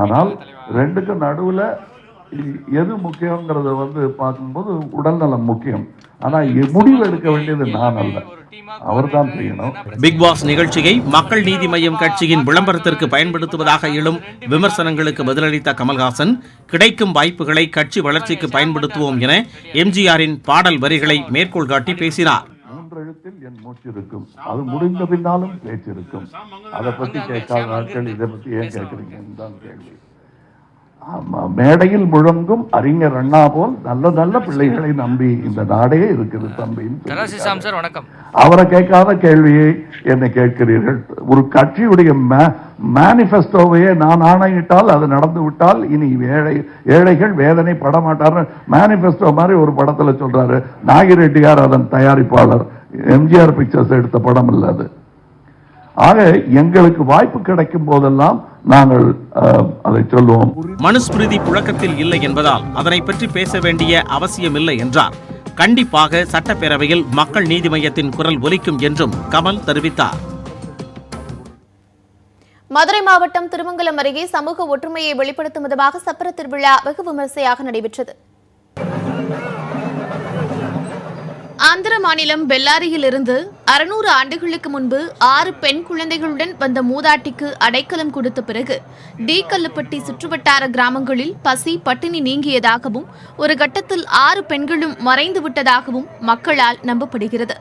ஆனால் ரெண்டுக்கும் நடுவுல எது முக்கியங்கிறத பார்க்கும்போது உடல்நலம் முக்கியம். ஆனா முடிவு எடுக்க வேண்டியது நான் அல்ல, அவர் தான் செய்யணும். பிக் பாஸ் நிகழ்ச்சியை மக்கள் நீதி மய்யம் கட்சியின் விளம்பரத்திற்கு பயன்படுத்துவதாக எழும் விமர்சனங்களுக்கு பதிலளித்த கமல்ஹாசன், கிடைக்கும் வாய்ப்புகளை கட்சி வளர்ச்சிக்கு பயன்படுத்துவோம் என எம்ஜிஆரின் பாடல் வரிகளை மேற்கோள் காட்டி பேசினார். 3 எழுத்தில் என் மூச்சு இருக்கும், அது முடிந்த பின்னாலும் பேச்சு இருக்கும். அதை பத்தி கேட்காத நாட்கள் இதை பத்தி ஏன் கேட்குறீங்கன்னு தான் கேள்வி. மேடையில் முழங்கும் அறிஞர் அண்ணா போல் நல்ல நல்ல பிள்ளைகளை நம்பி இந்த நாடே இருக்குது தம்பின்னு அவரை கேட்காத கேள்வியை என்னை கேட்கிறீர்கள். ஒரு கட்சியுடைய மேனிஃபெஸ்டோவையே நான் ஆணையிட்டால் அது நடந்து விட்டால் இனி ஏழைகள் வேதனை பட மாட்டார். மேனிஃபெஸ்டோ மாதிரி ஒரு படத்துல சொல்றாரு நாகிரெட்டியார், அதன் தயாரிப்பாளர். எம்ஜிஆர் பிக்சர்ஸ் எடுத்த படம் இல்ல அது. ஆக எங்களுக்கு வாய்ப்பு கிடைக்கும் போதெல்லாம் நாங்கள் அதை சொல்லுவோம். மனுஸ்மிருதி புழக்கத்தில் இல்லை என்பதால் அதனை பற்றி பேச வேண்டிய அவசியம் இல்லை என்றார். கண்டிப்பாக சட்டப்பேரவையில் மக்கள் நீதி மய்யத்தின் குரல் ஒலிக்கும் என்றும் கமல் தெரிவித்தார். மதுரை மாவட்டம் திருமங்கலம் அருகே சமூக ஒற்றுமையை வெளிப்படுத்தும் விதமாக சப்பர திருவிழா வெகு விமரிசையாக நடைபெற்றது. ஆந்திர மாநிலம் பெல்லாரியில் இருந்து 600 ஆண்டுகளுக்கு முன்பு 6 பெண் குழந்தைகளுடன் வந்த மூதாட்டிக்கு அடைக்கலம் கொடுத்த பிறகு டி-கல்லுப்பட்டி சுற்றுவட்டார கிராமங்களில் பசி பட்டினி நீங்கியதாகவும் ஒரு கட்டத்தில் 6 பெண்களும் மறைந்து விட்டதாகவும் மக்களால் நம்பப்படுகிறது.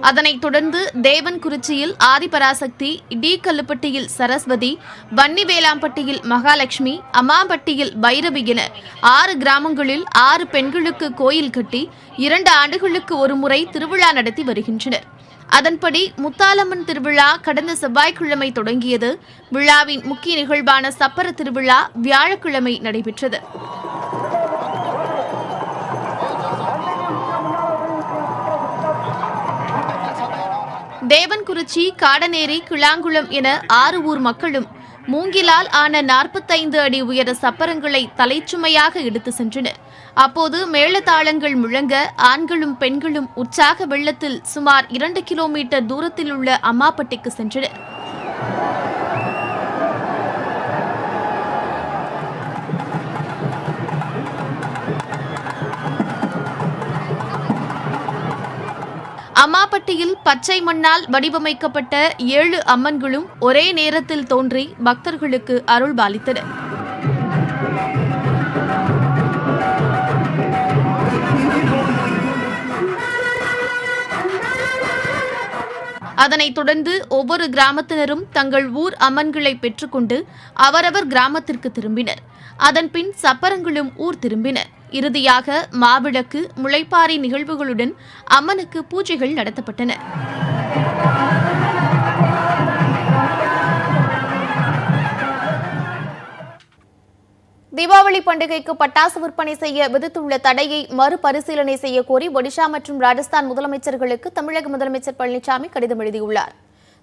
அதனைத் தொடர்ந்து தேவன்குறிச்சியில் ஆதிபராசக்தி, டி-கல்லுப்பட்டியில் சரஸ்வதி, வன்னிவேலாம்பட்டியில் மகாலட்சுமி, அம்மாம்பட்டியில் பைரவி என 6 கிராமங்களில் 6 பெண்களுக்கு கோயில் கட்டி 2 ஆண்டுகளுக்கு ஒரு முறை திருவிழா நடத்தி வருகின்றனர். அதன்படி முத்தாலம்மன் திருவிழா கடந்த செவ்வாய்க்கிழமை தொடங்கியது. விழாவின் முக்கிய நிகழ்வான சப்பர திருவிழா வியாழக்கிழமை நடைபெற்றது. தேவன்குறிச்சி, காடநேரி, கிளாங்குளம் என 6 ஊர் மக்களும் மூங்கிலால் ஆன 45 அடி உயர சப்பரங்களை தலைச்சுமையாக எடுத்து சென்றனர். அப்போது மேளதாளங்கள் முழங்க ஆண்களும் பெண்களும் உற்சாக வெள்ளத்தில் சுமார் 2 கிலோமீட்டர் தூரத்தில் உள்ள அம்மாப்பட்டிக்கு சென்றனர். அம்மாப்பட்டியில் பச்சை மண்ணால் வடிவமைக்கப்பட்ட 7 அம்மன்களும் ஒரே நேரத்தில் தோன்றி பக்தர்களுக்கு அருள் பாலித்தனர். அதனைத் தொடர்ந்து ஒவ்வொரு கிராமத்தினரும் தங்கள் ஊர் அம்மன்களை பெற்றுக்கொண்டு அவரவர் கிராமத்திற்கு திரும்பினர். அதன்பின் சப்பரங்களும் ஊர் திரும்பினர். இறுதியாக மாவிளக்கு, முளைப்பாரி நிகழ்வுகளுடன் அம்மனுக்கு பூஜைகள் நடத்தப்பட்டன. தீபாவளி பண்டிகைக்கு பட்டாசு விற்பனை செய்ய விதித்துள்ள தடையை மறுபரிசீலனை செய்ய கோரி ஒடிஷா மற்றும் ராஜஸ்தான் முதலமைச்சர்களுக்கு தமிழக முதலமைச்சர் பழனிசாமி கடிதம் எழுதியுள்ளார்.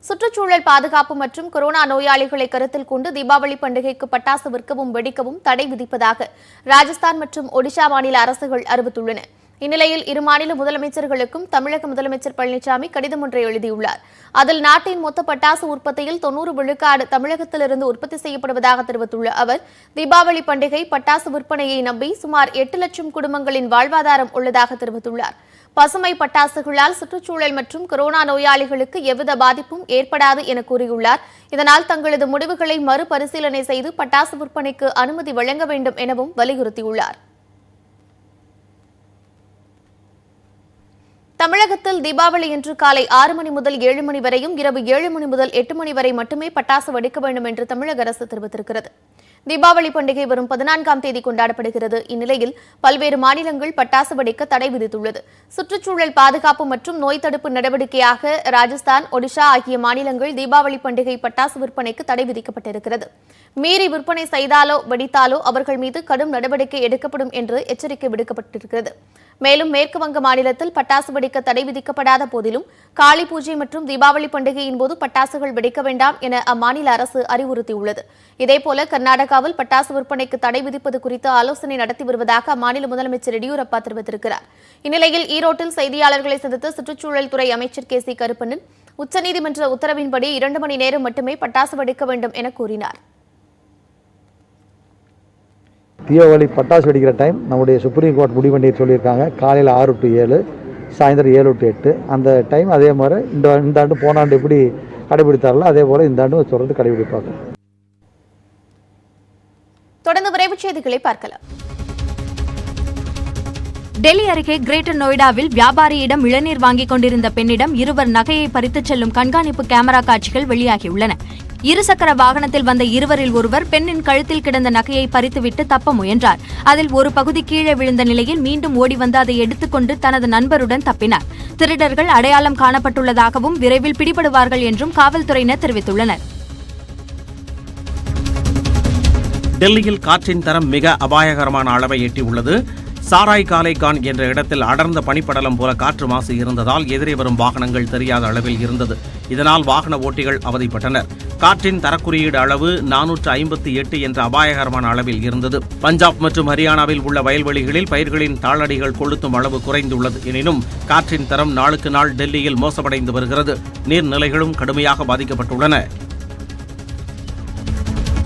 சுற்றுச்சூழல் பாதுகாப்பு மற்றும் கொரோனா நோயாளிகளை கருத்தில் கொண்டு தீபாவளி பண்டிகைக்கு பட்டாசு விற்கவும் வெடிக்கவும் தடை விதிப்பதாக ராஜஸ்தான் மற்றும் ஒடிஷா மாநில அரசுகள் அறிவித்துள்ளன. இந்நிலையில் இரு மாநில முதலமைச்சர்களுக்கும் தமிழக முதலமைச்சர் பழனிசாமி கடிதம் ஒன்றை எழுதியுள்ளார். அதில் நாட்டின் மொத்த பட்டாசு உற்பத்தியில் 90 விழுக்காடு தமிழகத்திலிருந்து உற்பத்தி செய்யப்படுவதாக தெரிவித்துள்ள அவர், தீபாவளி பண்டிகை பட்டாசு விற்பனையை நம்பி சுமார் 8 லட்சம் குடும்பங்களின் வாழ்வாதாரம் உள்ளதாக தெரிவித்துள்ளார். பசுமை பட்டாசுகளால் சுற்றுச்சூழல் மற்றும் கொரோனா நோயாளிகளுக்கு எவ்வித பாதிப்பும் ஏற்படாது என கூறியுள்ளார். இதனால் தங்களது முடிவுகளை மறுபரிசீலனை செய்து பட்டாசு விற்பனைக்கு அனுமதி வழங்க வேண்டும் எனவும் வலியுறுத்தியுள்ளார். தமிழகத்தில் தீபாவளி இன்று காலை 6 மணி முதல் 7 மணி வரையும், இரவு 7 மணி முதல் 8 மணி வரை மட்டுமே பட்டாசு வெடிக்க வேண்டும் என்று தமிழக அரசு தெரிவித்திருக்கிறது. தீபாவளி பண்டிகை வரும் 14ஆம் தேதி கொண்டாடப்படுகிறது. இந்நிலையில் பல்வேறு மாநிலங்கள் பட்டாசு வெடிக்க தடை விதித்துள்ளது. சுற்றுச்சூழல் பாதுகாப்பு மற்றும் நோய் தடுப்பு நடவடிக்கையாக ராஜஸ்தான், ஒடிஷா ஆகிய மாநிலங்கள் தீபாவளி பண்டிகை பட்டாசு விற்பனைக்கு தடை விதிக்கப்பட்டிருக்கிறது. மீறி விற்பனை செய்தாலோ வெடித்தாலோ அவர்கள் மீது கடும் நடவடிக்கை எடுக்கப்படும் என்று எச்சரிக்கை விடுக்கப்பட்டிருக்கிறது. மேலும் மேற்கு வங்க மாநிலத்தில் பட்டாசு வெடிக்க தடை விதிக்கப்படாத போதிலும் காளி பூஜை மற்றும் தீபாவளி பண்டிகையின் போது பட்டாசுகள் வெடிக்க வேண்டாம் என அம்மாநில அரசு அறிவுறுத்தியுள்ளது. இதேபோல கர்நாடகாவில் பட்டாசு விற்பனைக்கு தடை விதிப்பது குறித்து ஆலோசனை நடத்தி வருவதாக அம்மாநில முதலமைச்சர் எடியூரப்பா தெரிவித்திருக்கிறார். இந்நிலையில் ஈரோட்டில் செய்தியாளர்களை சந்தித்த சுற்றுச்சூழல் துறை அமைச்சர் கே சி கருப்பண்ணன், உச்சநீதிமன்ற உத்தரவின்படி 2 மணி நேரம் மட்டுமே பட்டாசு வெடிக்க வேண்டும் என கூறினார். தீபாவளி பட்டாசு வெடிக்கிற டைம் நம்முடைய சுப்ரீம் கோர்ட் முடிவு பண்ணி சொல்லியிருக்காங்க. காலையில் 6 to 7, சாயந்தரம் 7 to 8 அந்த டைம். அதே மாதிரி இந்த ஆண்டு போன ஆண்டு எப்படி கடைபிடித்தார்களோ அதே போல் இந்த ஆண்டு தொடர்ந்து கடைபிடிப்பாங்க. தொடர்ந்து விரைவுச் செய்திகளை பார்க்கலாம். டெல்லி அருகே கிரேட்டர் நொய்டாவில் வியாபாரியிடம் இளநீர் வாங்கிக் கொண்டிருந்த பெண்ணிடம் இருவர் நகையை பறித்துச் செல்லும் கண்காணிப்பு கேமரா காட்சிகள் வெளியாகியுள்ளன. இருசக்கர வாகனத்தில் வந்த இருவரில் ஒருவர் பெண்ணின் கழுத்தில் கிடந்த நகையை பறித்துவிட்டு தப்ப முயன்றார். அதில் ஒரு பகுதி கீழே விழுந்த நிலையில் மீண்டும் ஓடி வந்து அதை எடுத்துக்கொண்டு தனது நண்பருடன் தப்பினார். திருடர்கள் அடையாளம் காணப்பட்டுள்ளதாகவும் விரைவில் பிடிபடுவார்கள் என்றும் காவல்துறையினர் தெரிவித்துள்ளனர். டெல்லியில் காற்றின் தரம் மிக அபாயகரமான அளவை எட்டியுள்ளது. சாராய் காலைகான் என்ற இடத்தில் அடர்ந்த பனிப்படலம் போல காற்று மாசு இருந்ததால் எதிரே வரும் வாகனங்கள் தெரியாத அளவில் இருந்தது. இதனால் வாகன ஓட்டிகள் அவதிப்பட்டனர். காற்றின் தரக்குறியீடு அளவு 458 என்ற அபாயகரமான அளவில் இருந்தது. பஞ்சாப் மற்றும் ஹரியானாவில் உள்ள வயல்வெளிகளில் பயிர்களின் தாளடிகள் கொளுத்தும் அளவு குறைந்துள்ளது. எனினும் காற்றின் தரம் நாளுக்கு நாள் டெல்லியில் மோசமடைந்து வருகிறது. நீர்நிலைகளும் கடுமையாக பாதிக்கப்பட்டுள்ளன.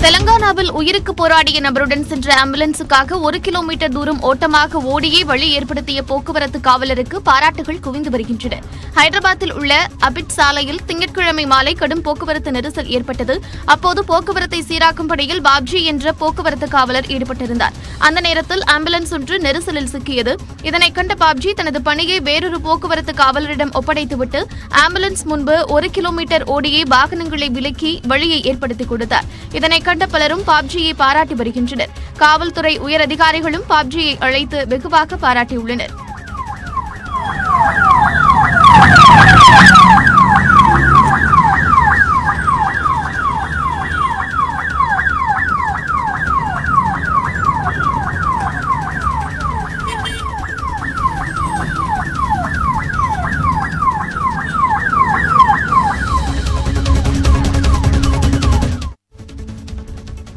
தெலங்கானாவில் உயிருக்கு போராடிய நபருடன் சென்ற ஆம்புலன்ஸுக்காக 1 கிலோமீட்டர் தூரம் ஓட்டமாக ஓடியே வழி ஏற்படுத்திய போக்குவரத்து காவலருக்கு பாராட்டுகள் குவிந்து வருகின்றன. ஹைதராபாத்தில் உள்ள அபிட் சாலையில் திங்கட்கிழமை மாலை கடும் போக்குவரத்து நெரிசல் ஏற்பட்டது. அப்போது போக்குவரத்தை சீராக்கும் பணியில் பாப்ஜி என்ற போக்குவரத்து காவலர் ஈடுபட்டிருந்தார். அந்த நேரத்தில் ஆம்புலன்ஸ் ஒன்று நெரிசலில் சிக்கியது. இதனை கண்ட பாப்ஜி தனது பணியை வேறொரு போக்குவரத்து காவலரிடம் ஒப்படைத்துவிட்டு ஆம்புலன்ஸ் முன்பு 1 கிலோமீட்டர் ஓடியே வாகனங்களை விலக்கி வழியை ஏற்படுத்திக் கொடுத்தார். இதனை கண்ட பலரும் பாப்ஜியை பாராட்டி வருகின்றனர். காவல்துறை உயர் அதிகாரிகளும் பாப்ஜியை அழைத்து வெகுவாக பாராட்டியுள்ளனர்.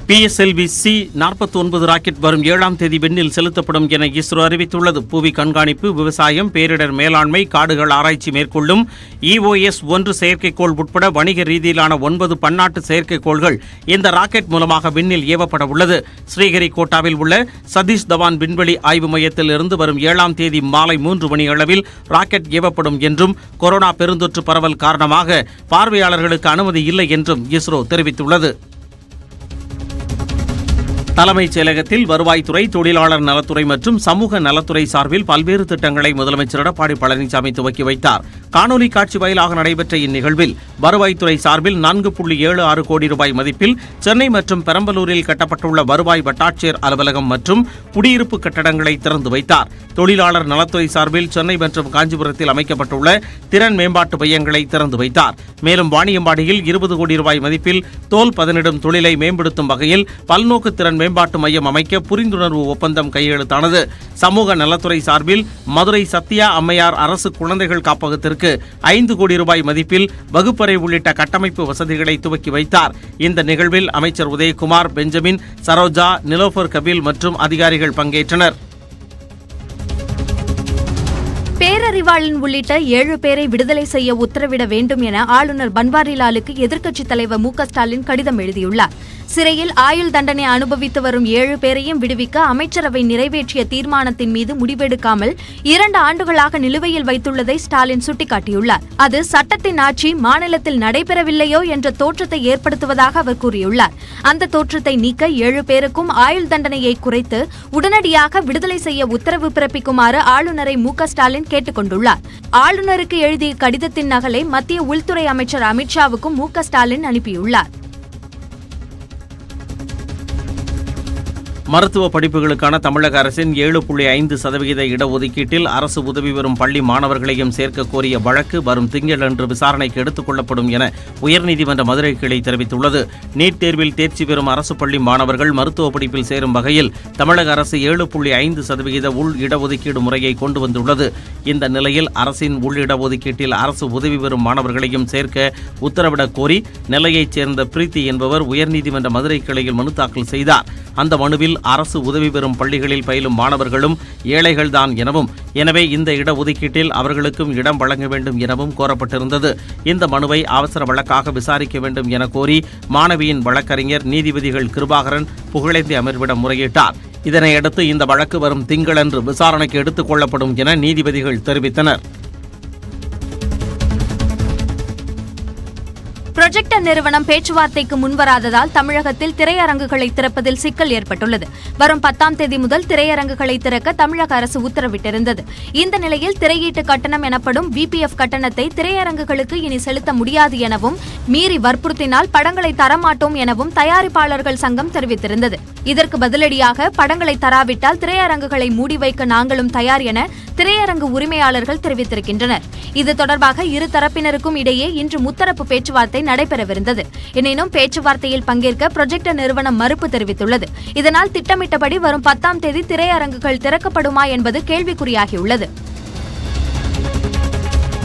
PSLV-C-49 ராக்கெட் வரும் 7ஆம் தேதி விண்ணில் செலுத்தப்படும் என இஸ்ரோ அறிவித்துள்ளது. புவி கண்காணிப்பு, விவசாயம், பேரிடர் மேலாண்மை, காடுகள் ஆராய்ச்சி மேற்கொள்ளும் EOS-1 செயற்கைக்கோள் உட்பட வணிக ரீதியிலான 9 பன்னாட்டு செயற்கைக்கோள்கள் இந்த ராக்கெட் மூலமாக விண்ணில் ஏவப்பட உள்ளது. ஸ்ரீஹரிகோட்டாவில் உள்ள சதீஷ் தவான் விண்வெளி ஆய்வு மையத்தில் இருந்து வரும் 7ஆம் தேதி மாலை 3 மணி அளவில் ராக்கெட் ஏவப்படும் என்றும், கொரோனா பெருந்தொற்று பரவல் காரணமாக பார்வையாளர்களுக்கு அனுமதி இல்லை என்றும் இஸ்ரோ தெரிவித்துள்ளது. தலைமைச் செயலகத்தில் வருவாய்த்துறை, தொழிலாளர் நலத்துறை மற்றும் சமூக நலத்துறை சார்பில் பல்வேறு திட்டங்களை முதலமைச்சர் எடப்பாடி பழனிசாமி துவக்கி வைத்தார். காணொலி காட்சி வாயிலாக நடைபெற்ற இந்நிகழ்வில் வருவாய்த்துறை சார்பில் 4.76 கோடி ரூபாய் மதிப்பில் சென்னை மற்றும் பெரம்பலூரில் கட்டப்பட்டுள்ள வருவாய் வட்டாட்சியர் அலுவலகம் மற்றும் குடியிருப்பு கட்டடங்களை திறந்து வைத்தார். தொழிலாளர் நலத்துறை சார்பில் சென்னை மற்றும் காஞ்சிபுரத்தில் அமைக்கப்பட்டுள்ள திறன் மேம்பாட்டு மையங்களை திறந்து வைத்தார். மேலும் வாணியம்பாடியில் 20 கோடி ரூபாய் மதிப்பில் தோல் பதனிடும் தொழிலை மேம்படுத்தும் வகையில் பல்நோக்கு திறன் மேம்பாட்டு மையம் அமைக்க புரிந்துணர்வு ஒப்பந்தம் கையெழுத்தானது. சமூக நலத்துறை சார்பில் மதுரை சத்யா அம்மையார் அரசு குழந்தைகள் காப்பகத்திற்கு 5 கோடி ரூபாய் மதிப்பில் வகுப்பறை உள்ளிட்ட கட்டமைப்பு வசதிகளை துவக்கி வைத்தார். இந்த நிகழ்வில் அமைச்சர் உதயகுமார், பெஞ்சமின், சரோஜா, நிலோஃபர் கபில் மற்றும் அதிகாரிகள் பங்கேற்றனர். பேரறிவாளன் உள்ளிட்ட 7 பேரை விடுதலை செய்ய உத்தரவிட வேண்டும் என ஆளுநர் பன்வாரிலாலுக்கு எதிர்க்கட்சித் தலைவர் மு.க. ஸ்டாலின் கடிதம் எழுதியுள்ளார். சிறையில் ஆயுள் தண்டனை அனுபவித்து வரும் 7 பேரையும் விடுவிக்க அமைச்சரவை நிறைவேற்றிய தீர்மானத்தின் மீது முடிவெடுக்காமல் 2 ஆண்டுகளாக நிலுவையில் வைத்துள்ளதை ஸ்டாலின் சுட்டிக்காட்டியுள்ளார். அது சட்டத்தின் ஆட்சி மாநிலத்தில் நடைபெறவில்லையோ என்ற தோற்றத்தை ஏற்படுத்துவதாக அவர் கூறியுள்ளார். அந்த தோற்றத்தை நீக்க 7 பேருக்கும் ஆயுள் தண்டனையை குறைத்து உடனடியாக விடுதலை செய்ய உத்தரவு பிறப்பிக்குமாறு ஆளுநரை மு.க. ஸ்டாலின் கேட்டுக் கொண்டுள்ளார். ஆளுநருக்கு எழுதிய கடிதத்தின் நகலை மத்திய உள்துறை அமைச்சர் அமித்ஷாவுக்கும் மு.க. ஸ்டாலின் அனுப்பியுள்ளார். மருத்துவ படிப்புகளுக்கான தமிழக அரசின் 7.5% இடஒதுக்கீட்டில் அரசு உதவி பெறும் பள்ளி மாணவர்களையும் சேர்க்க கோரிய வழக்கு வரும் திங்களன்று விசாரணைக்கு எடுத்துக் கொள்ளப்படும் என உயர்நீதிமன்ற மதுரை கிளை தெரிவித்துள்ளது. நீட் தேர்வில் தேர்ச்சி பெறும் அரசு பள்ளி மாணவர்கள் மருத்துவ படிப்பில் சேரும் வகையில் தமிழக அரசு 7.5% உள் இடஒதுக்கீடு முறையை கொண்டு வந்துள்ளது. இந்த நிலையில் அரசின் உள் இடஒதுக்கீட்டில் அரசு உதவி பெறும் மாணவர்களையும் சேர்க்க உத்தரவிடக் கோரி நெல்லையைச் சேர்ந்த பிரீத்தி என்பவர் உயர்நீதிமன்ற மதுரை கிளையில் மனு தாக்கல் செய்தார். அந்த மனுவில் அரசு உதவி பெறும் பள்ளிகளில் பயிலும் மாணவர்களும் ஏழைகள்தான் எனவும், எனவே இந்த இடஒதுக்கீட்டில் அவர்களுக்கும் இடம் வழங்க வேண்டும் எனவும் கோரப்பட்டிருந்தது. இந்த மனுவை அவசர வழக்காக விசாரிக்க வேண்டும் என கோரி மாணவியின் வழக்கறிஞர் நீதிபதிகள் கிருபாகரன் புகழேந்தி அமர்விடம் முறையிட்டார். இதனையடுத்து இந்த வழக்கு வரும் திங்களன்று விசாரணைக்கு எடுத்துக் கொள்ளப்படும் என நீதிபதிகள் தெரிவித்தனர். புரொஜெக்டர் நிறுவனம் பேச்சுவார்த்தைக்கு முன்வராததால் தமிழகத்தில் திரையரங்குகளை திறப்பதில் சிக்கல் ஏற்பட்டுள்ளது. வரும் 10ஆம் தேதி முதல் திரையரங்குகளை திறக்க தமிழக அரசு உத்தரவிட்டிருந்தது. இந்த நிலையில் திரையீட்டு கட்டணம் எனப்படும் விபிஎஃப் கட்டணத்தை திரையரங்குகளுக்கு இனி செலுத்த முடியாது எனவும், மீறி வற்புறுத்தினால் படங்களை தரமாட்டோம் எனவும் தயாரிப்பாளர்கள் சங்கம் தெரிவித்திருந்தது. இதற்கு பதிலடியாக படங்களை தராவிட்டால் திரையரங்குகளை மூடி வைக்க நாங்களும் தயார் என திரையரங்கு உரிமையாளர்கள் தெரிவித்திருக்கின்றனர். இது தொடர்பாக இரு தரப்பினருக்கும் இடையே இன்று முத்தரப்பு பேச்சுவார்த்தை நடைபெறவிருந்தது. எனினும் பேச்சுவார்த்தையில் பங்கேற்க புரொஜெக்டர் நிறுவனம் மறுப்பு தெரிவித்துள்ளது. இதனால் திட்டமிட்டபடி வரும் 10ஆம் தேதி திரையரங்குகள் திறக்கப்படுமா என்பது கேள்விக்குறியாகியுள்ளது.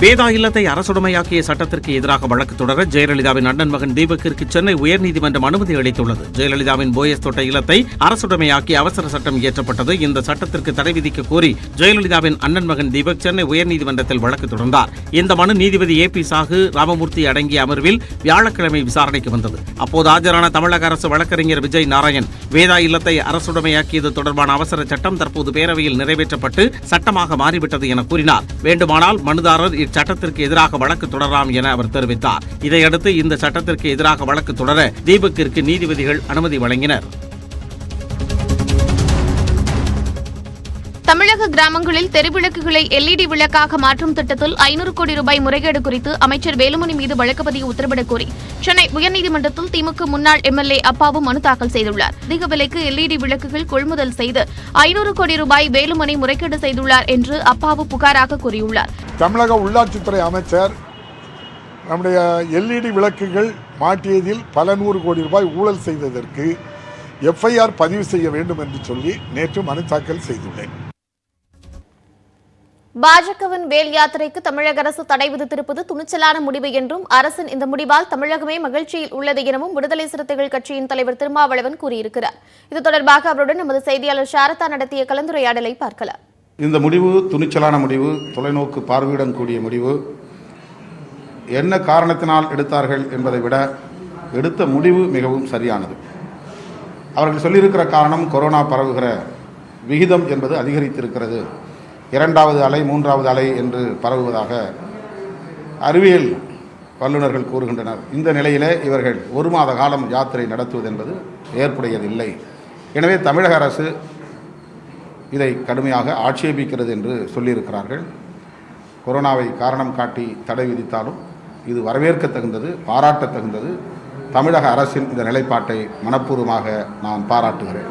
வேதா இல்லத்தை அரசுடைமையாக்கிய சட்டத்திற்கு எதிராக வழக்கு தொடர ஜெயலலிதாவின் அண்ணன் மகன் தீபக்கிற்கு சென்னை உயர்நீதிமன்றம் அனுமதி அளித்துள்ளது. ஜெயலலிதாவின் போயஸ் தோட்ட இல்லத்தை அரசுடைமையாக்கி அவசர சட்டம் இயற்றப்பட்டது. இந்த சட்டத்திற்கு தடை விதிக்க கோரி ஜெயலலிதாவின் அண்ணன் மகன் தீபக் சென்னை உயர்நீதிமன்றத்தில் வழக்கு தொடர்ந்தார். இந்த மனு நீதிபதி ஏ.பி. சாகு, ராமமூர்த்தி அடங்கிய அமர்வில் வியாழக்கிழமை விசாரணைக்கு வந்தது. அப்போது ஆஜரான தமிழக அரசு வழக்கறிஞர் விஜய் நாராயண், வேதா இல்லத்தை அரசுடைமையாக்கியது தொடர்பான அவசர சட்டம் தற்போது பேரவையில் நிறைவேற்றப்பட்டு சட்டமாக மாறிவிட்டது என கூறினார். வேண்டுமானால் மனுதாரர் சட்டத்திற்கு எதிராக வழக்கு தொடரலாம் என அவர் தெரிவித்தார். இதையடுத்து இந்த சட்டத்திற்கு எதிராக வழக்கு தொடர தீபக்கிற்கு நீதிபதிகள் அனுமதி வழங்கினர். தமிழக கிராமங்களில் தெருவிளக்குகளை LED விளக்காக மாற்றும் திட்டத்தில் 500 கோடி ரூபாய் முறைகேடு குறித்து அமைச்சர் வேலுமணி மீது வழக்கு பதிய உத்தரவிடக் கோரி சென்னை உயர்நீதிமன்றத்தில் திமுக முன்னாள் எம்எல்ஏ அப்பாவு மனு தாக்கல் செய்துள்ளார். அதிக விலைக்கு LED விளக்குகள் கொள்முதல் செய்து 500 கோடி ரூபாய் வேலுமணி முறைகேடு செய்துள்ளார் என்று அப்பாவு புகாராக கூறியுள்ளார். தமிழக உள்ளாட்சித்துறை அமைச்சர் நம்முடைய LED விளக்குகள் மாட்டியதில் பல 100 கோடி ரூபாய் ஊழல் செய்ததற்கு FIR பதிவு செய்ய வேண்டும் என்று சொல்லி நேற்று மனு தாக்கல் செய்துள்ளேன். பாஜகவின் வேல் யாத்திரைக்கு தமிழக அரசு தடை விதித்திருப்பது துணிச்சலான முடிவு என்றும், அரசின் இந்த முடிவால் தமிழகமே மகிழ்ச்சியில் உள்ளது எனவும் விடுதலை சிறுத்தைகள் கட்சியின் தலைவர் திருமாவளவன் கூறியிருக்கிறார். இது தொடர்பாக அவருடன் நமது செய்தியாளர் ஷாரதா நடத்திய கலந்துரையாடலை பார்க்கலாம். இந்த முடிவு துணிச்சலான முடிவு, தொலைநோக்கு பார்வையுடன் கூடிய முடிவு. என்ன காரணத்தினால் எடுத்தார்கள் என்பதை விட எடுத்த முடிவு மிகவும் சரியானது. அவர்கள் சொல்லியிருக்கிற காரணம் கொரோனா பரவுகிற விகிதம் என்பது அதிகரித்திருக்கிறது, 2வது அலை 3வது அலை என்று பரவுவதாக அறிவியல் வல்லுநர்கள் கூறுகின்றனர். இந்த நிலையிலே இவர்கள் 1 மாத காலம் யாத்திரை நடத்துவது என்பது ஏற்புடையதில்லை. எனவே தமிழக அரசு இதை கடுமையாக ஆட்சேபிக்கிறது என்று சொல்லியிருக்கிறார்கள். கொரோனாவை காரணம் காட்டி தடை விதித்தாலும் இது வரவேற்க தகுந்தது, பாராட்ட தகுந்தது. தமிழக அரசின் இந்த நிலைப்பாட்டை மனப்பூர்வமாக நான் பாராட்டுகிறேன்.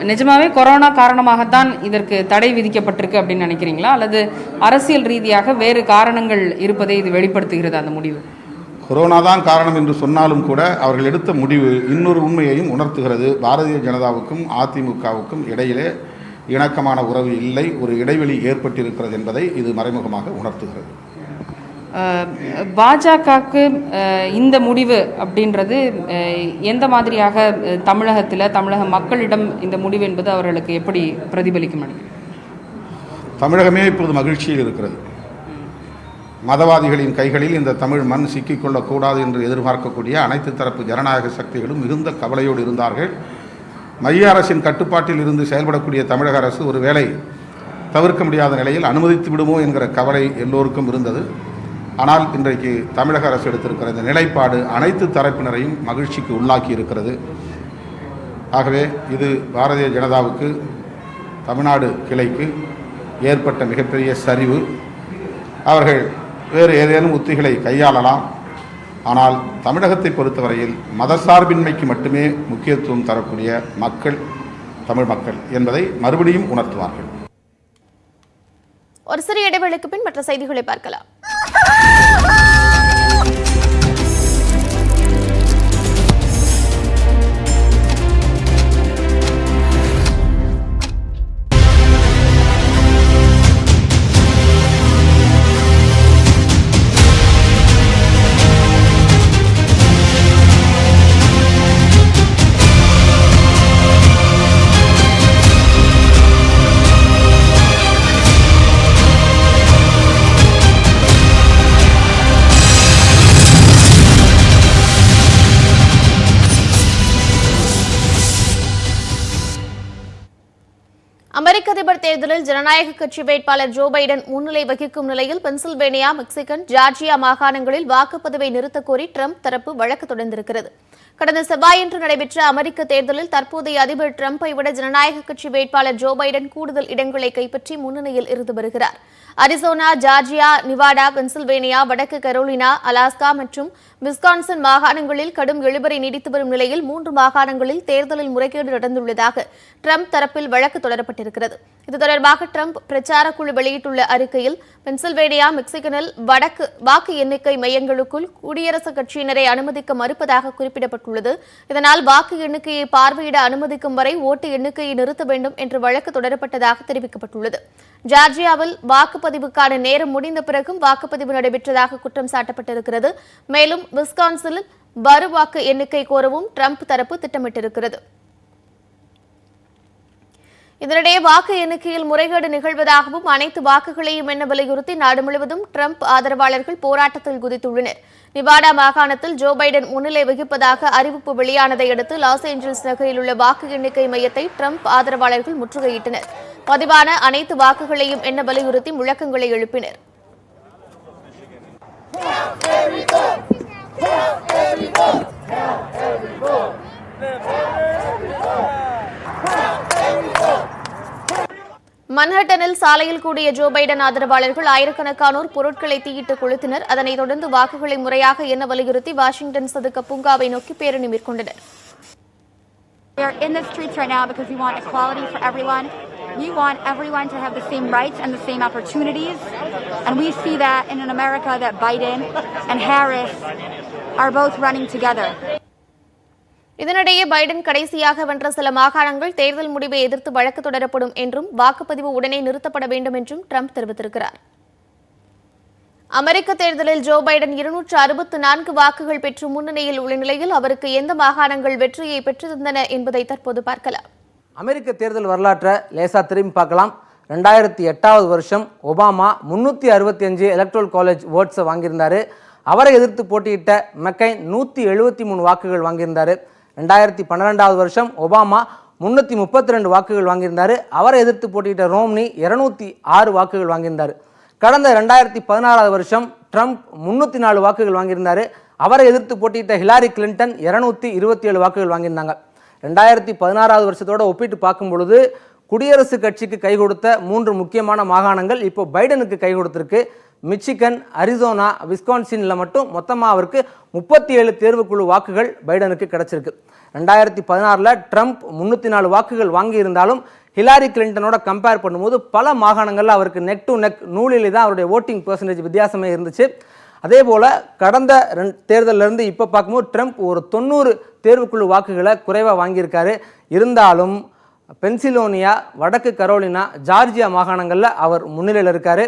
நிஜமாவே கொரோனா காரணமாகத்தான் இதற்கு தடை விதிக்கப்பட்டிருக்கு அப்படின்னு நினைக்கிறீங்களா, அல்லது அரசியல் ரீதியாக வேறு காரணங்கள் இருப்பதை இது வெளிப்படுத்துகிறது அந்த முடிவு? கொரோனா தான் காரணம் என்று சொன்னாலும் கூட அவர்கள் எடுத்த முடிவு இன்னொரு உண்மையையும் உணர்த்துகிறது. பாரதிய ஜனதாவுக்கும் அதிமுகவுக்கும் இடையிலே இணக்கமான உறவு இல்லை, ஒரு இடைவெளி ஏற்பட்டிருக்கிறது என்பதை இது மறைமுகமாக உணர்த்துகிறது. பாஜகவுக்கு இந்த முடிவு அப்படின்றது எந்த மாதிரியாக தமிழக மக்களிடம் இந்த முடிவு என்பது அவர்களுக்கு எப்படி பிரதிபலிக்கும்? தமிழகமே இப்போது மகிழ்ச்சியில் இருக்கிறது. மதவாதிகளின் கைகளில் இந்த தமிழ் மண் சிக்கிக்கொள்ளக்கூடாது என்று எதிர்பார்க்கக்கூடிய அனைத்து தரப்பு ஜனநாயக சக்திகளும் மிகுந்த கவலையோடு இருந்தார்கள். மைய அரசின் கட்டுப்பாட்டில் இருந்து செயல்படக்கூடிய தமிழக அரசு ஒருவேளை தவிர்க்க முடியாத நிலையில் அனுமதித்து விடுமோ என்கிற கவலை எல்லோருக்கும் இருந்தது. ஆனால் இன்றைக்கு தமிழக அரசு எடுத்திருக்கிற இந்த நிலைப்பாடு அனைத்து தரப்பினரையும் மகிழ்ச்சிக்கு உள்ளாக்கி இருக்கிறது. ஆகவே இது பாரதிய ஜனதாவுக்கு தமிழ்நாடு கிளைக்கு ஏற்பட்ட மிகப்பெரிய சரிவு. அவர்கள் வேறு ஏதேனும் உத்திகளை கையாளலாம். ஆனால் தமிழகத்தை பொறுத்தவரையில் மதசார்பின்மைக்கு மட்டுமே முக்கியத்துவம் தரக்கூடிய மக்கள் தமிழ் மக்கள் என்பதை மறுபடியும் உணர்த்துவார்கள். ஒரு சிறிய இடைவேளைக்கு பின் மற்ற செய்திகளை பார்க்கலாம். அமெரிக்க அதிபர் தேர்தலில் ஜனநாயக கட்சி வேட்பாளர் ஜோ பைடன் முன்னிலை வகிக்கும் நிலையில் பென்சில்வேனியா, மெக்சிகன், ஜார்ஜியா மாகாணங்களில் வாக்குப்பதிவை நிறுத்தக் கோரி ட்ரம்ப் தரப்பு வழக்கு தொடர்ந்திருக்கிறது. கடந்த செவ்வாயன்று நடைபெற்ற அமெரிக்க தேர்தலில் தற்போதைய அதிபர் ட்ரம்பை விட ஜனநாயக கட்சி வேட்பாளர் ஜோ பைடன் கூடுதல் இடங்களை கைப்பற்றி முன்னணியில் இருந்து வருகிறார். அரிசோனா, ஜார்ஜியா, நிவாடா, பென்சில்வேனியா, வடக்கு கரோலினா, அலாஸ்கா மற்றும் விஸ்கான்சன் மாகாணங்களில் கடும் இழுபறி நீடித்து வரும் நிலையில் 3 மாகாணங்களில் தேர்தலில் முறைகேடு நடந்துள்ளதாக ட்ரம்ப் தரப்பில் வழக்கு தொடரப்பட்டிருக்கிறது. இது தொடர்பாக ட்ரம்ப் பிரச்சார குழு வெளியிட்டுள்ள அறிக்கையில் பென்சில்வேனியா, மெக்சிகனில் வாக்கு எண்ணிக்கை மையங்களுக்குள் குடியரசுக் கட்சியினரை அனுமதிக்க மறுப்பதாக குறிப்பிடப்பட்டுள்ளது. இதனால் வாக்கு எண்ணிக்கையை பார்வையிட அனுமதிக்கும் வரை ஓட்டு எண்ணிக்கையை நிறுத்த வேண்டும் என்று வழக்கு தொடரப்பட்டதாக தெரிவிக்கப்பட்டுள்ளது. ஜார்ஜியாவில் வாக்குப்பதிவுக்கான நேரம் முடிந்த பிறகும் வாக்குப்பதிவு நடைபெற்றதாக குற்றம் சாட்டப்பட்டிருக்கிறது. மேலும் விஸ்கான்சினில் மறு வாக்கு எண்ணிக்கை கோரவும் ட்ரம்ப் தரப்பு திட்டமிட்டிருக்கிறது. இதனிடையே வாக்கு எண்ணிக்கையில் முறைகேடு நிகழ்வதாகவும் அனைத்து வாக்குகளையும் எண்ண வலியுறுத்தி நாடு முழுவதும் ட்ரம்ப் ஆதரவாளர்கள் போராட்டத்தில் குதித்துள்ளனர். நிவாடா மாகாணத்தில் ஜோ பைடன் முன்னிலை வகிப்பதாக அறிவிப்பு வெளியானதை அடுத்து லாஸ் ஏஞ்சல்ஸ் நகரில் உள்ள வாக்கு எண்ணிக்கை மையத்தை ட்ரம்ப் ஆதரவாளர்கள் முற்றுகையிட்டனர். பதிவான அனைத்து வாக்குகளையும் எண்ண வலியுறுத்தி முழக்கங்களை எழுப்பினர். மன்ஹட்டனில் சாலையில் கூடிய ஜோ பைடன் ஆதரவாளர்கள் ஆயிரக்கணக்கானோர் பொருட்களை தீயிட்டு கொளுத்தினர். அதனைத் தொடர்ந்து வாக்குகளை முறையாக எண்ண வலியுறுத்தி வாஷிங்டன் சதுக்க பூங்காவை நோக்கி பேரணி மேற்கொண்டனர். We are in the streets right now because we want equality for everyone. We want everyone to have the same rights and the same opportunities. And we see that in an America that Biden and Harris are both running together. இதனிடையே Biden கடைசியாக வென்ற சில மாகாணங்கள் தேர்தல் முடிவை எதிர்த்து வழக்கு தொடரப்படும் என்றும் வாக்குப்பதிவு உடனே நிறுத்தப்பட வேண்டும் என்றும் ட்ரம்ப் தெரிவித்திருக்கிறார். அமெரிக்க தேர்தலில் ஜோ பைடன் 264 வாக்குகள் பெற்று முன்னணியில் உள்ள நிலையில் அவருக்கு எந்த மாகாணங்கள் வெற்றியை பெற்றிருந்தன என்பதை தற்போது பார்க்கலாம். அமெரிக்க தேர்தல் வரலாற்றை லேசா திரும்பி பார்க்கலாம். 2008 வருஷம் ஒபாமா 365 எலக்ட்ரல் காலேஜ் ஓட்ஸை வாங்கியிருந்தார். அவரை எதிர்த்து போட்டியிட்ட மெக்கைன் 173 வாக்குகள் வாங்கியிருந்தார். 2012 வருஷம் ஒபாமா 332 வாக்குகள் வாங்கியிருந்தார். அவரை எதிர்த்து போட்டியிட்ட ரோம்னி 206 வாக்குகள் வாங்கியிருந்தார். கடந்த 2016 வருஷம் ட்ரம்ப் 304 வாக்குகள் வாங்கியிருந்தார். அவரை எதிர்த்து போட்டியிட்ட ஹிலாரி கிளின்டன் 227 வாக்குகள் வாங்கியிருந்தாங்க. 2016 வருஷத்தோட ஒப்பிட்டு பார்க்கும் பொழுது குடியரசுக் கட்சிக்கு கை கொடுத்த 3 முக்கியமான மாகாணங்கள் இப்போ பைடனுக்கு கை கொடுத்திருக்கு. மிச்சிகன், அரிசோனா, விஸ்கான்சினில் மட்டும் மொத்தமாக அவருக்கு 37 தேர்வுக்குழு வாக்குகள் பைடனுக்கு கிடைச்சிருக்கு. 2016 ட்ரம்ப் 304 வாக்குகள் வாங்கியிருந்தாலும் ஹிலாரி கிளின்டனோட கம்பேர் பண்ணும்போது பல மாகாணங்களில் அவருக்கு நெக் டு நெக் நூலிலே தான் அவருடைய ஓட்டிங் பெர்சன்டேஜ் வித்தியாசமே இருந்துச்சு. அதே போல் கடந்த தேர்தலிருந்து இப்போ பார்க்கும்போது ட்ரம்ப் ஒரு 90 தேர்வுக்குழு வாக்குகளை குறைவாக வாங்கியிருக்காரு. இருந்தாலும் பென்சிலோனியா, வடக்கு கரோலினா, ஜார்ஜியா மாகாணங்களில் அவர் முன்னிலையில் இருக்கார்.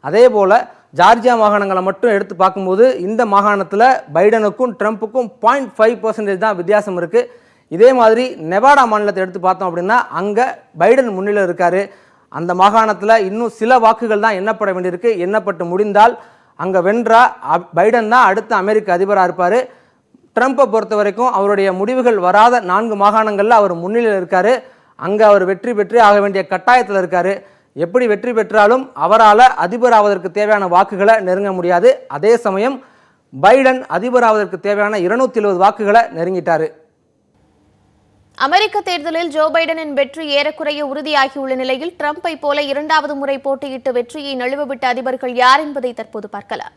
அதே போல் ஜார்ஜியா மாகாணங்களை மட்டும் எடுத்து பார்க்கும்போது இந்த மாகாணத்தில் பைடனுக்கும் ட்ரம்ப்புக்கும் 0.5% தான் வித்தியாசம் இருக்குது. இதே மாதிரி நெவாடா மாநிலத்தை எடுத்து பார்த்தோம் அப்படின்னா அங்கே பைடன் முன்னிலையில் இருக்கார். அந்த மாகாணத்தில் இன்னும் சில வாக்குகள் தான் எண்ணப்பட வேண்டியிருக்கு. எண்ணப்பட்டு முடிந்தால் அங்கே வென்றா பைடன் தான் அடுத்த அமெரிக்க அதிபராக இருப்பார். ட்ரம்ப்பை பொறுத்த வரைக்கும் அவருடைய முடிவுகள் வராத 4 மாகாணங்களில் அவர் முன்னிலையில் இருக்கார். அங்கே அவர் வெற்றி பெற்று ஆக வேண்டிய கட்டாயத்தில் இருக்கார். எப்படி வெற்றி பெற்றாலும் அவரால் அதிபர் ஆவதற்கு தேவையான வாக்குகளை நெருங்க முடியாது. அதே சமயம் பைடன் அதிபர் ஆவதற்கு தேவையான 270 வாக்குகளை நெருங்கிட்டார். அமெரிக்க தேர்தலில் ஜோ பைடனின் வெற்றி ஏறக்குறைய உறுதியாகியுள்ள நிலையில் ட்ரம்பை போல 2வது முறை போட்டியிட்டு வெற்றியை நழுவவிட்ட அதிபர்கள் யார் என்பதை தற்போது பார்க்கலாம்.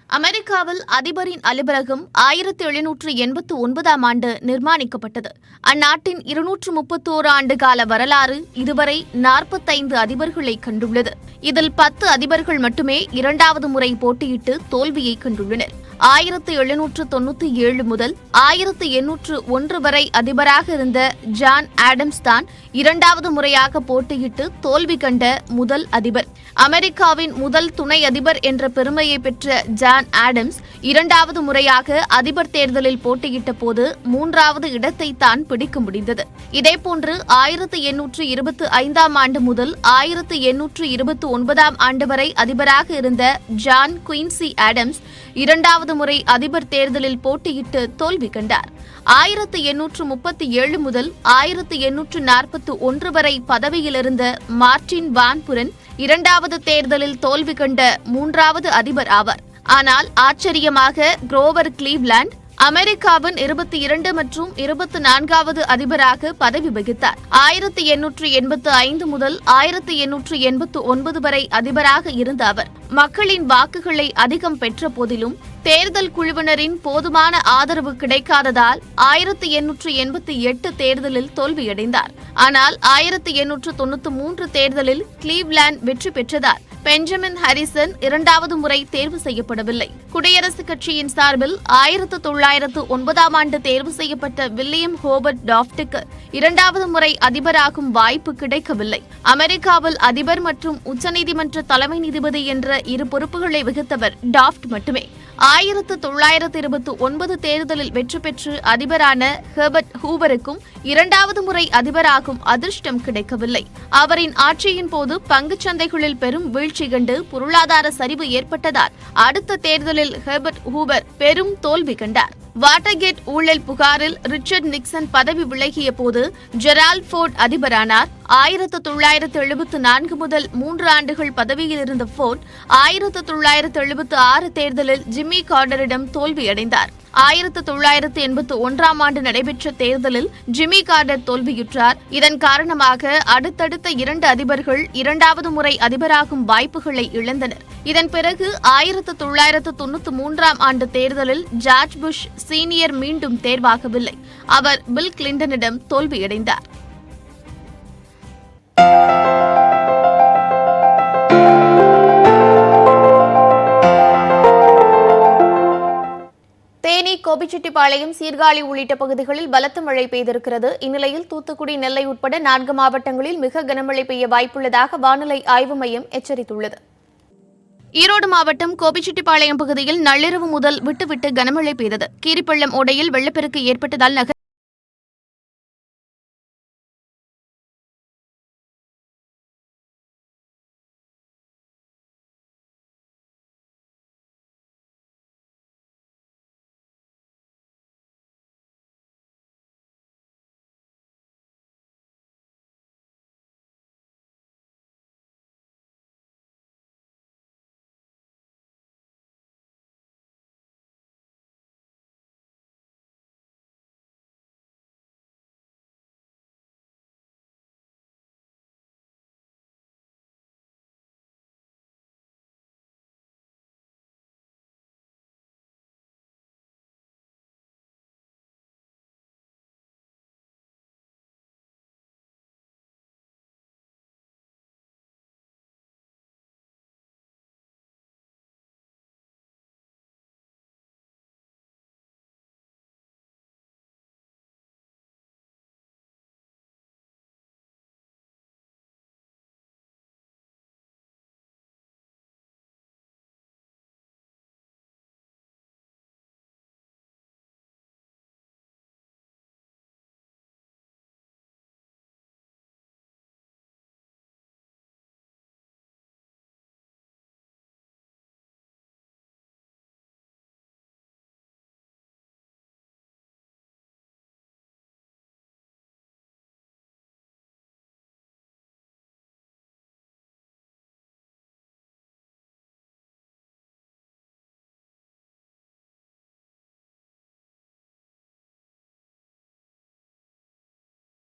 அமெரிக்காவில் அதிபரின் அலுவலகம் 1789ஆம் ஆண்டு நிர்மாணிக்கப்பட்டது. அந்நாட்டின் 231 ஆண்டு கால வரலாறு இதுவரை 45 அதிபர்களை கண்டுள்ளது. இதில் 10 அதிபர்கள் மட்டுமே 2வது முறை போட்டியிட்டு தோல்வியை கண்டுள்ளனர். 1797 முதல் 1801 வரை அதிபராக இருந்த ஜான் ஆடம்ஸ் தான் 2வது முறையாக போட்டியிட்டு தோல்வி கண்ட முதல் அதிபர். அமெரிக்காவின் முதல் துணை அதிபர் என்ற பெருமையை பெற்ற ஜான் ஆடம்ஸ் 2வது முறையாக அதிபர் தேர்தலில் போட்டியிட்ட போது 3வது இடத்தை தான் பிடிக்க முடிந்தது. இதேபோன்று 1825ஆம் ஆண்டு முதல் 1829ஆம் ஆண்டு வரை அதிபராக இருந்த ஜான் குயின்சி ஆடம்ஸ் 2வது முறை அதிபர் தேர்தலில் போட்டியிட்டு தோல்வி கண்டார். 1837 முதல் 1841 வரை பதவியில் இருந்த மார்டின் வான் புரன் 2வது தேர்தலில் தோல்வி கண்ட 3வது அதிபர் ஆவார். ஆனால் ஆச்சரியமாக குரோவர் கிளீவ்லாண்ட் அமெரிக்காவின் 22 மற்றும் 24வது அதிபராக பதவி வகித்தார். 1885 முதல் 1889 வரை அதிபராக இருந்த அவர் மக்களின் வாக்குகளை அதிகம் பெற்ற போதிலும் தேர்தல் குழுவினரின் போதுமான ஆதரவு கிடைக்காததால் 1888 தேர்தலில் தோல்வியடைந்தார். ஆனால் 1893 தேர்தலில் கிளீவ்லாண்ட் வெற்றி பெற்றதால் பெஞ்சமின் ஹாரிசன் 2வது முறை தேர்வு செய்யப்படவில்லை. குடியரசுக் கட்சியின் சார்பில் 1909ஆம் ஆண்டு தேர்வு செய்யப்பட்ட வில்லியம் ஹோபர்ட் டாஃப்ட்டுக்கு 2வது முறை அதிபராகும் வாய்ப்பு கிடைக்கவில்லை. அமெரிக்காவில் அதிபர் மற்றும் உச்சநீதிமன்ற தலைமை நீதிபதி என்ற 2 பொறுப்புகளை வகித்தவர் டாஃப்ட் மட்டுமே. 1929 தேர்தலில் வெற்றி பெற்று அதிபரான ஹெர்பர்ட் ஹூவருக்கும் 2வது முறை அதிபராகும் அதிர்ஷ்டம் கிடைக்கவில்லை. அவரின் ஆட்சியின் போது பங்குச் சந்தைகளில் பெரும் வீழ்ச்சி கண்டு பொருளாதார சரிவு ஏற்பட்டதால் அடுத்த தேர்தலில் ஹெர்பர்ட் ஹூவர் பெரும் தோல்வி கண்டார். வாட்டர்கேட் ஊழல் புகாரில் ரிச்சர்ட் நிக்சன் பதவி விலகிய போது ஜெரால்ட் ஃபோர்ட் அதிபரானார். 1974 முதல் 3 ஆண்டுகள் பதவியில் இருந்த ஃபோர்ட் 1976 தேர்தலில் ஜிம்மி கார்டரிடம் தோல்வியடைந்தார். 1981ஆம் ஆண்டு நடைபெற்ற தேர்தலில் ஜிம்மி கார்டர் தோல்வியுற்றார். இதன் காரணமாக அடுத்தடுத்த 2 அதிபர்கள் 2வது முறை அதிபராகும் வாய்ப்புகளை இழந்தனர். இதன் பிறகு 1993ஆம் ஆண்டு தேர்தலில் ஜார்ஜ் புஷ் சீனியர் மீண்டும் தேர்வாகவில்லை. அவர் பில் கிளின்டனிடம் தோல்வியடைந்தார். தேனி, கோபிச்செட்டிப்பாளையம், சீர்காழி உள்ளிட்ட பகுதிகளில் பலத்த மழை பெய்திருக்கிறது. இந்நிலையில் தூத்துக்குடி, நெல்லை உட்பட 4 மாவட்டங்களில் மிக கனமழை பெய்ய வாய்ப்புள்ளதாக வானிலை ஆய்வு மையம் எச்சரித்துள்ளது. ஈரோடு மாவட்டம் கோபிச்செட்டிப்பாளையம் பகுதியில் நள்ளிரவு முதல் விட்டுவிட்டு கனமழை பெய்தது. கீரிப்பள்ளம் ஓடையில் வெள்ளப்பெருக்கு ஏற்பட்டதால்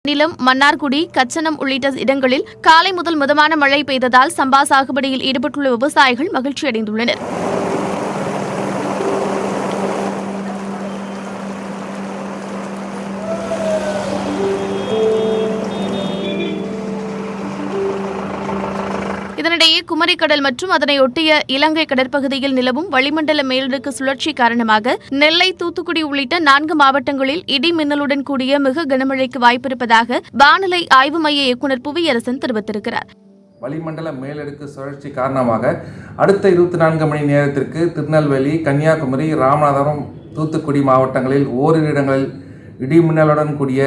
நிலம், மன்னார்குடி, கச்சனம் உள்ளிட்ட இடங்களில் காலை முதல் மிதமான மழை பெய்ததால் சம்பா சாகுபடியில் ஈடுபட்டுள்ள விவசாயிகள் மகிழ்ச்சியடைந்துள்ளனர். இதனிடையே குமரிக்கடல் மற்றும் அதனை ஒட்டிய இலங்கை கடற்பகுதியில் நிலவும் வளிமண்டல மேலடுக்கு சுழற்சி காரணமாக நெல்லை, தூத்துக்குடி உள்ளிட்ட 4 மாவட்டங்களில் இடி மின்னலுடன் கூடிய மிக கனமழைக்கு வாய்ப்பிருப்பதாக வானிலை ஆய்வு மைய இயக்குநர் புவியரசன் தெரிவித்திருக்கிறார். வளிமண்டல மேலடுக்கு சுழற்சி காரணமாக அடுத்த 24 மணி நேரத்திற்கு திருநெல்வேலி, கன்னியாகுமரி, ராமநாதபுரம், தூத்துக்குடி மாவட்டங்களில் ஓரிரு இடங்களில் இடி மின்னலுடன் கூடிய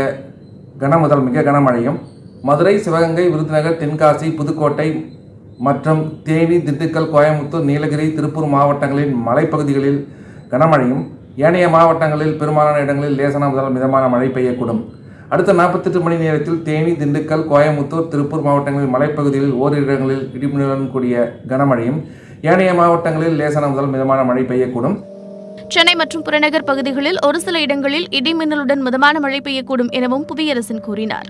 கன முதல் மிக கனமழையும், மதுரை, சிவகங்கை, விருதுநகர், தென்காசி, புதுக்கோட்டை மற்றும் தேனி, திண்டுக்கல், கோயம்புத்தூர், நீலகிரி, திருப்பூர் மாவட்டங்களின் மலைப்பகுதிகளில் கனமழையும், ஏனைய மாவட்டங்களில் பெரும்பாலான இடங்களில் லேசான முதல் மிதமான மழை பெய்யக்கூடும். அடுத்த 48 மணி நேரத்தில் தேனி, திண்டுக்கல், கோயம்புத்தூர், திருப்பூர் மாவட்டங்களின் மலைப்பகுதிகளில் ஓரிரு இடங்களில் இடிமின்னலுடன் கூடிய கனமழையும், ஏனைய மாவட்டங்களில் லேசான முதல் மிதமான மழை பெய்யக்கூடும். சென்னை மற்றும் புறநகர் பகுதிகளில் ஒரு சில இடங்களில் இடி மின்னலுடன் மிதமான மழை பெய்யக்கூடும் எனவும் புவியரசன் கூறினார்.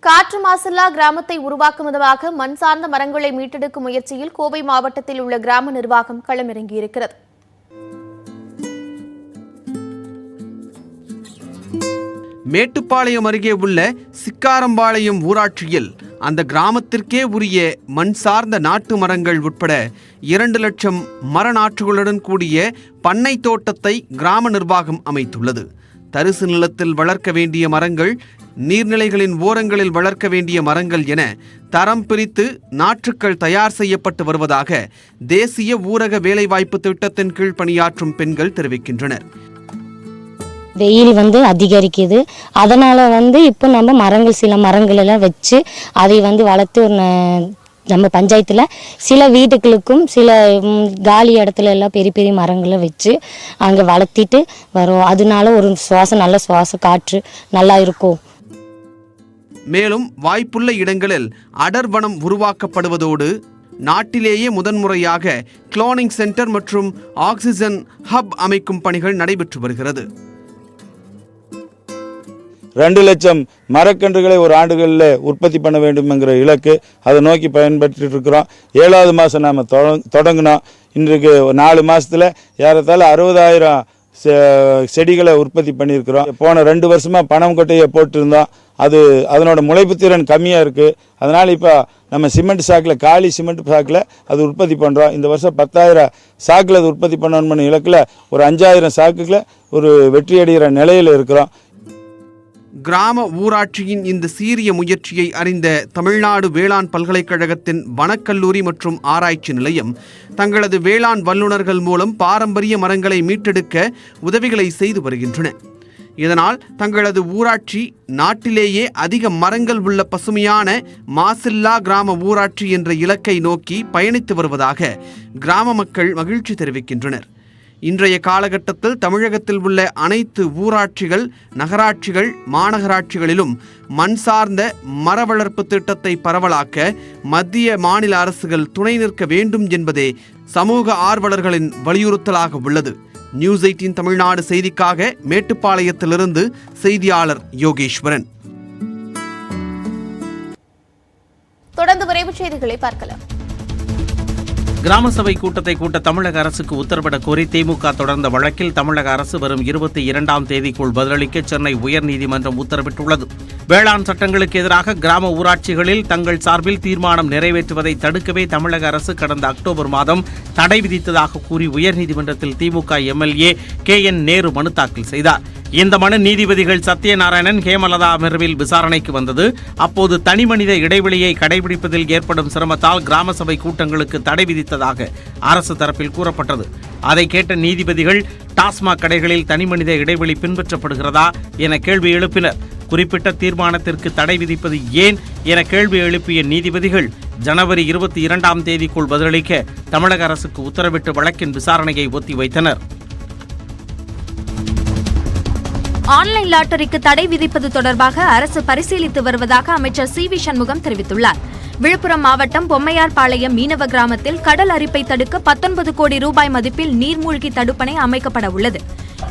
காற்று மாசில்லா கிராமத்தை உருவாக்கும் விதமாக மண் சார்ந்த மரங்களை மீட்டெடுக்கும் முயற்சியில் கோவை மாவட்டத்தில் உள்ள கிராம நிர்வாகம் களமிறங்கியிருக்கிறது. மேட்டுப்பாளையம் அருகே உள்ள சிக்காரம்பாளையம் ஊராட்சியில் அந்த கிராமத்திற்கே உரிய மண் சார்ந்த நாட்டு மரங்கள் உட்பட 2 லட்சம் மர நாற்றுகளுடன் கூடிய பண்ணை தோட்டத்தை கிராம நிர்வாகம் அமைத்துள்ளது. தரிசு நிலத்தில் வளர்க்க வேண்டிய மரங்கள், நீர்நிலைகளின் ஓரங்களில் வளர்க்க வேண்டிய மரங்கள் என தரம் பிரித்து நாற்றுக்கள் தயார் செய்யப்பட்டு வருவதாக தேசிய ஊரக வேலைவாய்ப்பு திட்டத்தின் கீழ் பணியாற்றும் பெண்கள் தெரிவிக்கின்றனர். வெயில் அதிகரிக்குது. அதனால் இப்போ நம்ம மரங்கள், சில மரங்கள் எல்லாம் வச்சு அதை வளர்த்து ஒரு நம்ம பஞ்சாயத்தில் சில வீட்டுகளுக்கும் சில காலி இடத்துல எல்லாம் பெரிய பெரிய மரங்களை வச்சு அங்கே வளர்த்திட்டு வரும். அதனால ஒரு நல்ல சுவாச காற்று நல்லா இருக்கும். மேலும் வாய்ப்புள்ள இடங்களில் அடர்வனம் உருவாக்கப்படுவதோடு நாட்டிலேயே முதன்முறையாக குளோனிங் சென்டர் மற்றும் ஆக்சிஜன் ஹப் அமைக்கும் பணிகள் நடைபெற்று வருகிறது. 2 லட்சம் மரக்கன்றுகளை ஒரு ஆண்டுகளில் உற்பத்தி பண்ண வேண்டும் என்கிற இலக்கு, அதை நோக்கி பயன்பட்டு இருக்கிறோம். 7வது மாதம் நாம் தொடங்கினோம். இன்றைக்கு 4 மாதத்தில் ஏறத்தாழ 60,000 செடிகளை உற்பத்தி பண்ணியிருக்கிறோம். போன 2 வருஷமாக பணம் கொட்டையை போட்டிருந்தோம். அதனோட முளைப்பு திறன் கம்மியாக இருக்குது. அதனால் இப்போ நம்ம சிமெண்ட் சாக்கில், காலி சிமெண்ட் சாக்கில் அது உற்பத்தி பண்ணுறோம். இந்த வருஷம் 10,000 சாக்கில் அது உற்பத்தி பண்ணணும்னு இலக்கில் ஒரு 5,000 சாக்குகளை ஒரு வெற்றி அடைகிற நிலையில் இருக்கிறோம். கிராம ஊராட்சியின் இந்த சீரிய முயற்சியை அறிந்த தமிழ்நாடு வேளாண் பல்கலைக்கழகத்தின் வனக்கல்லூரி மற்றும் ஆராய்ச்சி நிலையம் தங்களது வேளாண் வல்லுநர்கள் மூலம் பாரம்பரிய மரங்களை மீட்டெடுக்க உதவிகளை செய்து வருகின்றன. இதனால் தங்களது ஊராட்சி நாட்டிலேயே அதிக மரங்கள் உள்ள பசுமையான மாசில்லா கிராம ஊராட்சி என்ற இலக்கை நோக்கி பயணித்து வருவதாக கிராம மக்கள் மகிழ்ச்சி தெரிவிக்கின்றனர். இன்றைய காலகட்டத்தில் தமிழகத்தில் உள்ள அனைத்து ஊராட்சிகள், நகராட்சிகள், மாநகராட்சிகளிலும் மண் சார்ந்த மர வளர்ப்பு திட்டத்தை பரவலாக்க மத்திய, மாநில அரசுகள் துணை நிற்க வேண்டும் என்பதே சமூக ஆர்வலர்களின் வலியுறுத்தலாக உள்ளது. நியூஸ் 18 தமிழ்நாடு செய்திக்காக மேட்டுப்பாளையத்திலிருந்து செய்தியாளர் யோகேஸ்வரன். தொடர்ந்து விரைவுச் செய்திகளை பார்க்கலாம். கிராம சபை கூட்டத்தை கூட்ட தமிழக அரசுக்கு உத்தரவிடக் கோரி திமுக தொடர்ந்த வழக்கில் தமிழக அரசு வரும் 22ஆம் தேதிக்குள் பதிலளிக்க சென்னை உயர்நீதிமன்றம் உத்தரவிட்டுள்ளது. வேளாண் சட்டங்களுக்கு எதிராக கிராம ஊராட்சிகளில் தங்கள் சார்பில் தீர்மானம் நிறைவேற்றுவதை தடுக்கவே தமிழக அரசு கடந்த அக்டோபர் மாதம் தடை விதித்ததாக கூறி உயர்நீதிமன்றத்தில் திமுக எம்எல்ஏ KN நேரு மனு தாக்கல் செய்தார். இந்த மனு நீதிபதிகள் சத்யநாராயணன், ஹேமலதா அமர்வில் விசாரணைக்கு வந்தது. அப்போது தனிமனித இடைவெளியை கடைபிடிப்பதில் ஏற்படும் சிரமத்தால் கிராம சபை கூட்டங்களுக்கு தடை விதித்ததாக அரசு தரப்பில் கூறப்பட்டது. அதை கேட்ட நீதிபதிகள் டாஸ்மாக் கடைகளில் தனிமனித இடைவெளி பின்பற்றப்படுகிறதா என கேள்வி எழுப்பினர். குறிப்பிட்ட தீர்மானத்திற்கு தடை விதிப்பது ஏன் என கேள்வி எழுப்பிய நீதிபதிகள் ஜனவரி 22ஆம் தேதிக்குள் பதிலளிக்க தமிழக அரசுக்கு உத்தரவிட்டு வழக்கின் விசாரணையை ஒத்திவைத்தனர். ஆன்லைன் லாட்டரிக்கு தடை விதிப்பது தொடர்பாக அரசு பரிசீலித்து வருவதாக அமைச்சர் CV சண்முகம் தெரிவித்துள்ளார். விழுப்புரம் மாவட்டம் பொம்மையார்பாளையம் மீனவ கிராமத்தில் கடல் அரிப்பை தடுக்க 19 கோடி ரூபாய் மதிப்பில் நீர்மூழ்கி தடுப்பணை அமைக்கப்பட உள்ளது.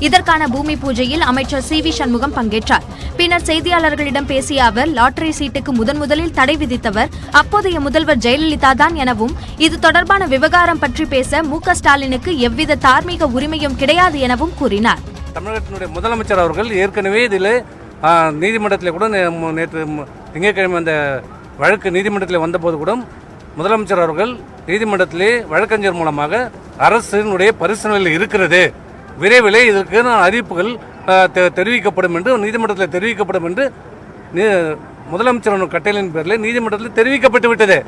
இதற்கான பூமி பூஜையில் அமைச்சர் சி வி சண்முகம் பங்கேற்றார். பின்னர் செய்தியாளர்களிடம் பேசிய அவர், லாட்டரி சீட்டுக்கு முதலில் தடை விதித்தவர் அப்போதைய முதல்வர் ஜெயலலிதா தான் எனவும், இது தொடர்பான விவகாரம் பற்றி பேச மு.க. ஸ்டாலினுக்கு எவ்வித தார்மீக உரிமையும் கிடையாது எனவும் கூறினார். தமிழகத்தினுடைய முதலமைச்சர் அவர்கள் ஏற்கனவே இதில் நீதிமன்றத்தில் கூட நேற்று திங்கட்கிழமை அந்த வழக்கு நீதிமன்றத்தில் வந்தபோது கூட முதலமைச்சர் அவர்கள் நீதிமன்றத்திலே வழக்கறிஞர் மூலமாக அரசினுடைய பரிசீலனையில் இருக்கிறது, விரைவிலே இதற்கான அறிவிப்புகள் தெரிவிக்கப்படும் என்று நீதிமன்றத்தில் தெரிவிக்கப்படும் என்று முதலமைச்சர் கட்டளையின் பேரில் நீதிமன்றத்தில் தெரிவிக்கப்பட்டு விட்டது.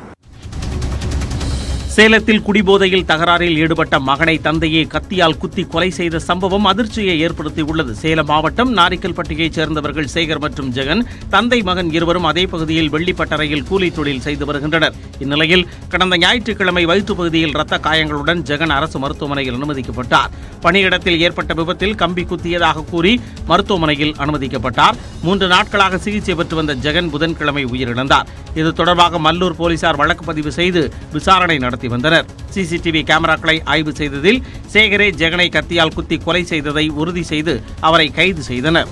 சேலத்தில் குடிபோதையில் தகராறில் ஈடுபட்ட மகனை தந்தையை கத்தியால் குத்தி கொலை செய்த சம்பவம் அதிர்ச்சியை ஏற்படுத்தியுள்ளது. சேலம் மாவட்டம் நாரிக்கல்பட்டியைச் சேர்ந்தவர்கள் சேகர் மற்றும் ஜெகன் தந்தை மகன் இருவரும் அதே பகுதியில் வெள்ளிப்பட்டறையில் கூலி தொழில் செய்து வருகின்றனர். இந்நிலையில் கடந்த ஞாயிற்றுக்கிழமை வயிற்றுப் பகுதியில் இரத்த காயங்களுடன் ஜெகன் அரசு மருத்துவமனையில் அனுமதிக்கப்பட்டார். பணியிடத்தில் ஏற்பட்ட விபத்தில் கம்பி குத்தியதாக கூறி மருத்துவமனையில் அனுமதிக்கப்பட்டார். 3 நாட்களாக சிகிச்சை பெற்று வந்த ஜெகன் புதன்கிழமை உயிரிழந்தார். இது தொடர்பாக மல்லூர் போலீசார் வழக்கு பதிவு செய்து விசாரணை நடத்தி வந்தனர். சிசிடிவி கேமராக்களை ஆய்வு செய்ததில் சேகரே ஜெகனை கத்தியால் குத்தி கொலை செய்ததை உறுதி செய்து அவரை கைது செய்தனர்.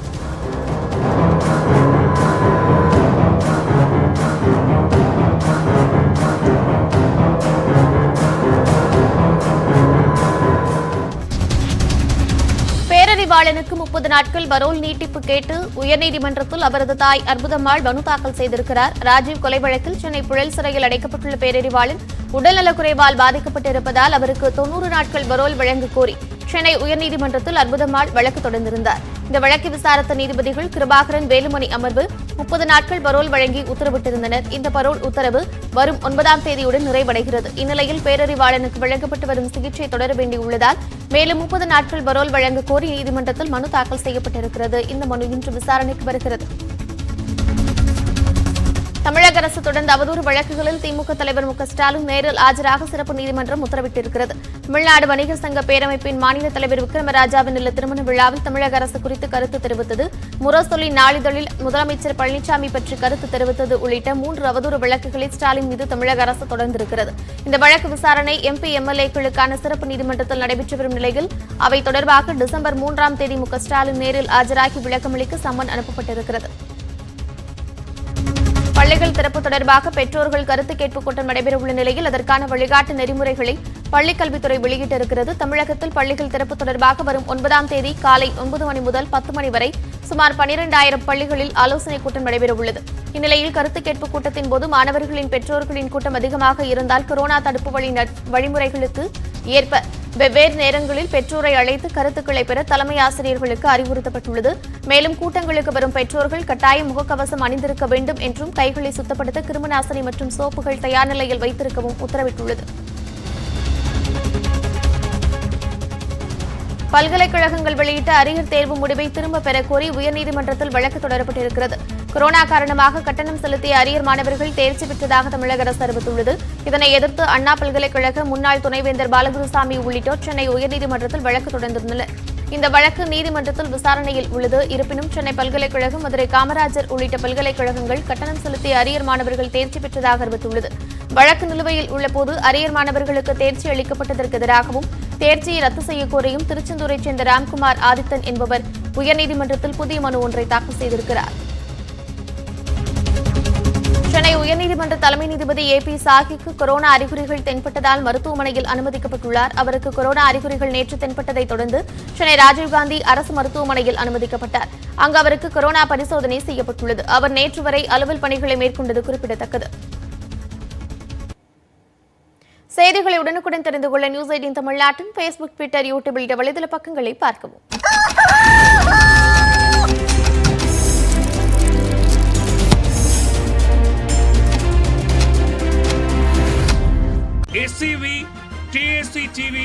பேரறிவாளனுக்கு 30 நாட்கள் பரோல் நீட்டிப்பு கேட்டு உயர்நீதிமன்றத்தில் அவரது தாய் அற்புதம்மாள் மனு தாக்கல் செய்திருக்கிறார். ராஜீவ் கொலை வழக்கில் சென்னை புழல் சிறையில் அடைக்கப்பட்டுள்ள பேரறிவாளன் உடல்நலக்குறைவால் பாதிக்கப்பட்டிருப்பதால் அவருக்கு 90 நாட்கள் பரோல் வழங்க கோரி சென்னை உயர்நீதிமன்றத்தில் அற்புதம்மாள் வழக்கு தொடர்ந்திருந்தார். இந்த வழக்கை விசாரித்த நீதிபதிகள் கிருபாகரன், வேலுமணி அமர்வு 30 நாட்கள் பரோல் வழங்கி உத்தரவிட்டிருந்தனர். இந்த பரோல் உத்தரவு வரும் 9ஆம் தேதியுடன் நிறைவடைகிறது. இந்நிலையில் பேரறிவாளனுக்கு வழங்கப்பட்டு வரும் சிகிச்சை தொடர வேண்டியுள்ளதால் மேலும் 30 நாட்கள் பரோல் வழங்க கோரி நீதிமன்றத்தில் மனு தாக்கல் செய்யப்பட்டிருக்கிறது. இந்த மனு இன்று விசாரணைக்கு வருகிறது. தமிழக அரசு தொடர்ந்த அவதூறு வழக்குகளில் திமுக தலைவர் மு.க. ஸ்டாலின் நேரில் ஆஜராக சிறப்பு நீதிமன்றம் உத்தரவிட்டிருக்கிறது. தமிழ்நாடு வணிகர் சங்க பேரமைப்பின் மாநில தலைவர் விக்ரமராஜாவின் இல்ல திருமண விழாவில் தமிழக அரசு குறித்து கருத்து தெரிவித்தது, முரசொலி நாளிதழில் முதலமைச்சர் பழனிசாமி பற்றி கருத்து தெரிவித்தது உள்ளிட்ட 3 அவதூறு வழக்குகளை ஸ்டாலின் மீது தமிழக அரசு தொடர்ந்திருக்கிறது. இந்த வழக்கு விசாரணை MP, MLA-க்களுக்கான சிறப்பு நீதிமன்றத்தில் நடைபெற்று வரும் நிலையில் அவை தொடர்பாக டிசம்பர் 3ஆம் தேதி மு.க. ஸ்டாலின் நேரில் ஆஜராகி விளக்கமளிக்க சம்மன் அனுப்பப்பட்டிருக்கிறது. பள்ளிகள் திறப்பு தொடர்பாக பெற்றோர்கள் கருத்து கேட்பு கூட்டம் நடைபெறவுள்ள நிலையில் அதற்கான வழிகாட்டு நெறிமுறைகளை பள்ளிக்கல்வித்துறை வெளியிட்டிருக்கிறது. தமிழகத்தில் பள்ளிகள் திறப்பு தொடர்பாக வரும் 9ஆம் தேதி காலை 9 மணி முதல் 10 மணி வரை சுமார் 12,000 பள்ளிகளில் ஆலோசனைக் கூட்டம் நடைபெறவுள்ளது. இந்நிலையில் கருத்து கேட்பு கூட்டத்தின் போது மாணவர்களின் பெற்றோர்களின் கூட்டம் அதிகமாக இருந்தால் கொரோனா தடுப்பு வழிமுறைகளுக்கு ஏற்ப வெவ்வேறு நேரங்களில் பெற்றோரை அழைத்து கருத்துக்களை பெற தலைமை ஆசிரியர்களுக்கு அறிவுறுத்தப்பட்டுள்ளது. மேலும் கூட்டங்களுக்கு வரும் பெற்றோர்கள் கட்டாயம் முகக்கவசம் அணிந்திருக்க வேண்டும் என்றும் கைகளை சுத்தப்படுத்த கிருமிநாசினி மற்றும் சோப்புகள் தயார் நிலையில் வைத்திருக்கவும் உத்தரவிட்டுள்ளது. பல்கலைக்கழகங்கள் வெளியிட்ட அரியர் தேர்வு முடிவை திரும்பப் பெறக் கோரி உயர்நீதிமன்றத்தில் வழக்கு தொடரப்பட்டிருக்கிறது. கொரோனா காரணமாக கட்டணம் செலுத்திய அரியர் மாணவர்கள் தேர்ச்சி பெற்றதாக தமிழக அரசு அறிவித்துள்ளது. இதனை எதிர்த்து அண்ணா பல்கலைக்கழக முன்னாள் துணைவேந்தர் பாலகுருசாமி உள்ளிட்டோர் சென்னை உயர்நீதிமன்றத்தில் வழக்கு தொடர்ந்துள்ளனர். இந்த வழக்கு நீதிமன்றத்தில் விசாரணையில் உள்ளது. இருப்பினும் சென்னை பல்கலைக்கழகம், மதுரை காமராஜர் உள்ளிட்ட பல்கலைக்கழகங்கள் கட்டணம் செலுத்திய அரியர் மாணவர்கள் தேர்ச்சி பெற்றதாக அறிவித்துள்ளது. வழக்கு நிலுவையில் உள்ளபோது அரியர் மாணவர்களுக்கு தேர்ச்சி அளிக்கப்பட்டதற்கு எதிராகவும் தேர்ச்சியை ரத்து செய்ய கோரியும் திருச்செந்தூரைச் சேர்ந்த ராம்குமார் ஆதித்தன் என்பவர் உயர்நீதிமன்றத்தில் புதிய மனு ஒன்றை தாக்கல் செய்திருக்கிறார். சென்னை உயர்நீதிமன்ற தலைமை நீதிபதி AP சாஹிக்கு கொரோனா அறிகுறிகள் தென்பட்டதால் மருத்துவமனையில் அனுமதிக்கப்பட்டுள்ளார். அவருக்கு கொரோனா அறிகுறிகள் நேற்று தென்பட்டதைத் தொடர்ந்து சென்னை ராஜீவ்காந்தி அரசு மருத்துவமனையில் அனுமதிக்கப்பட்டார். அங்கு அவருக்கு கொரோனா பரிசோதனை செய்யப்பட்டுள்ளது. அவர் நேற்று வரை அலுவல் பணிகளை மேற்கொண்டது குறிப்பிடத்தக்கது. செய்திகளை உடனுக்குடன் தெரிந்து கொள்ள நியூஸ் 18 தமிழ்நாட்டின் Facebook, Twitter, YouTube உள்ளிட்ட வலைதள பக்கங்களை பார்க்கவும். SCV, TSC TV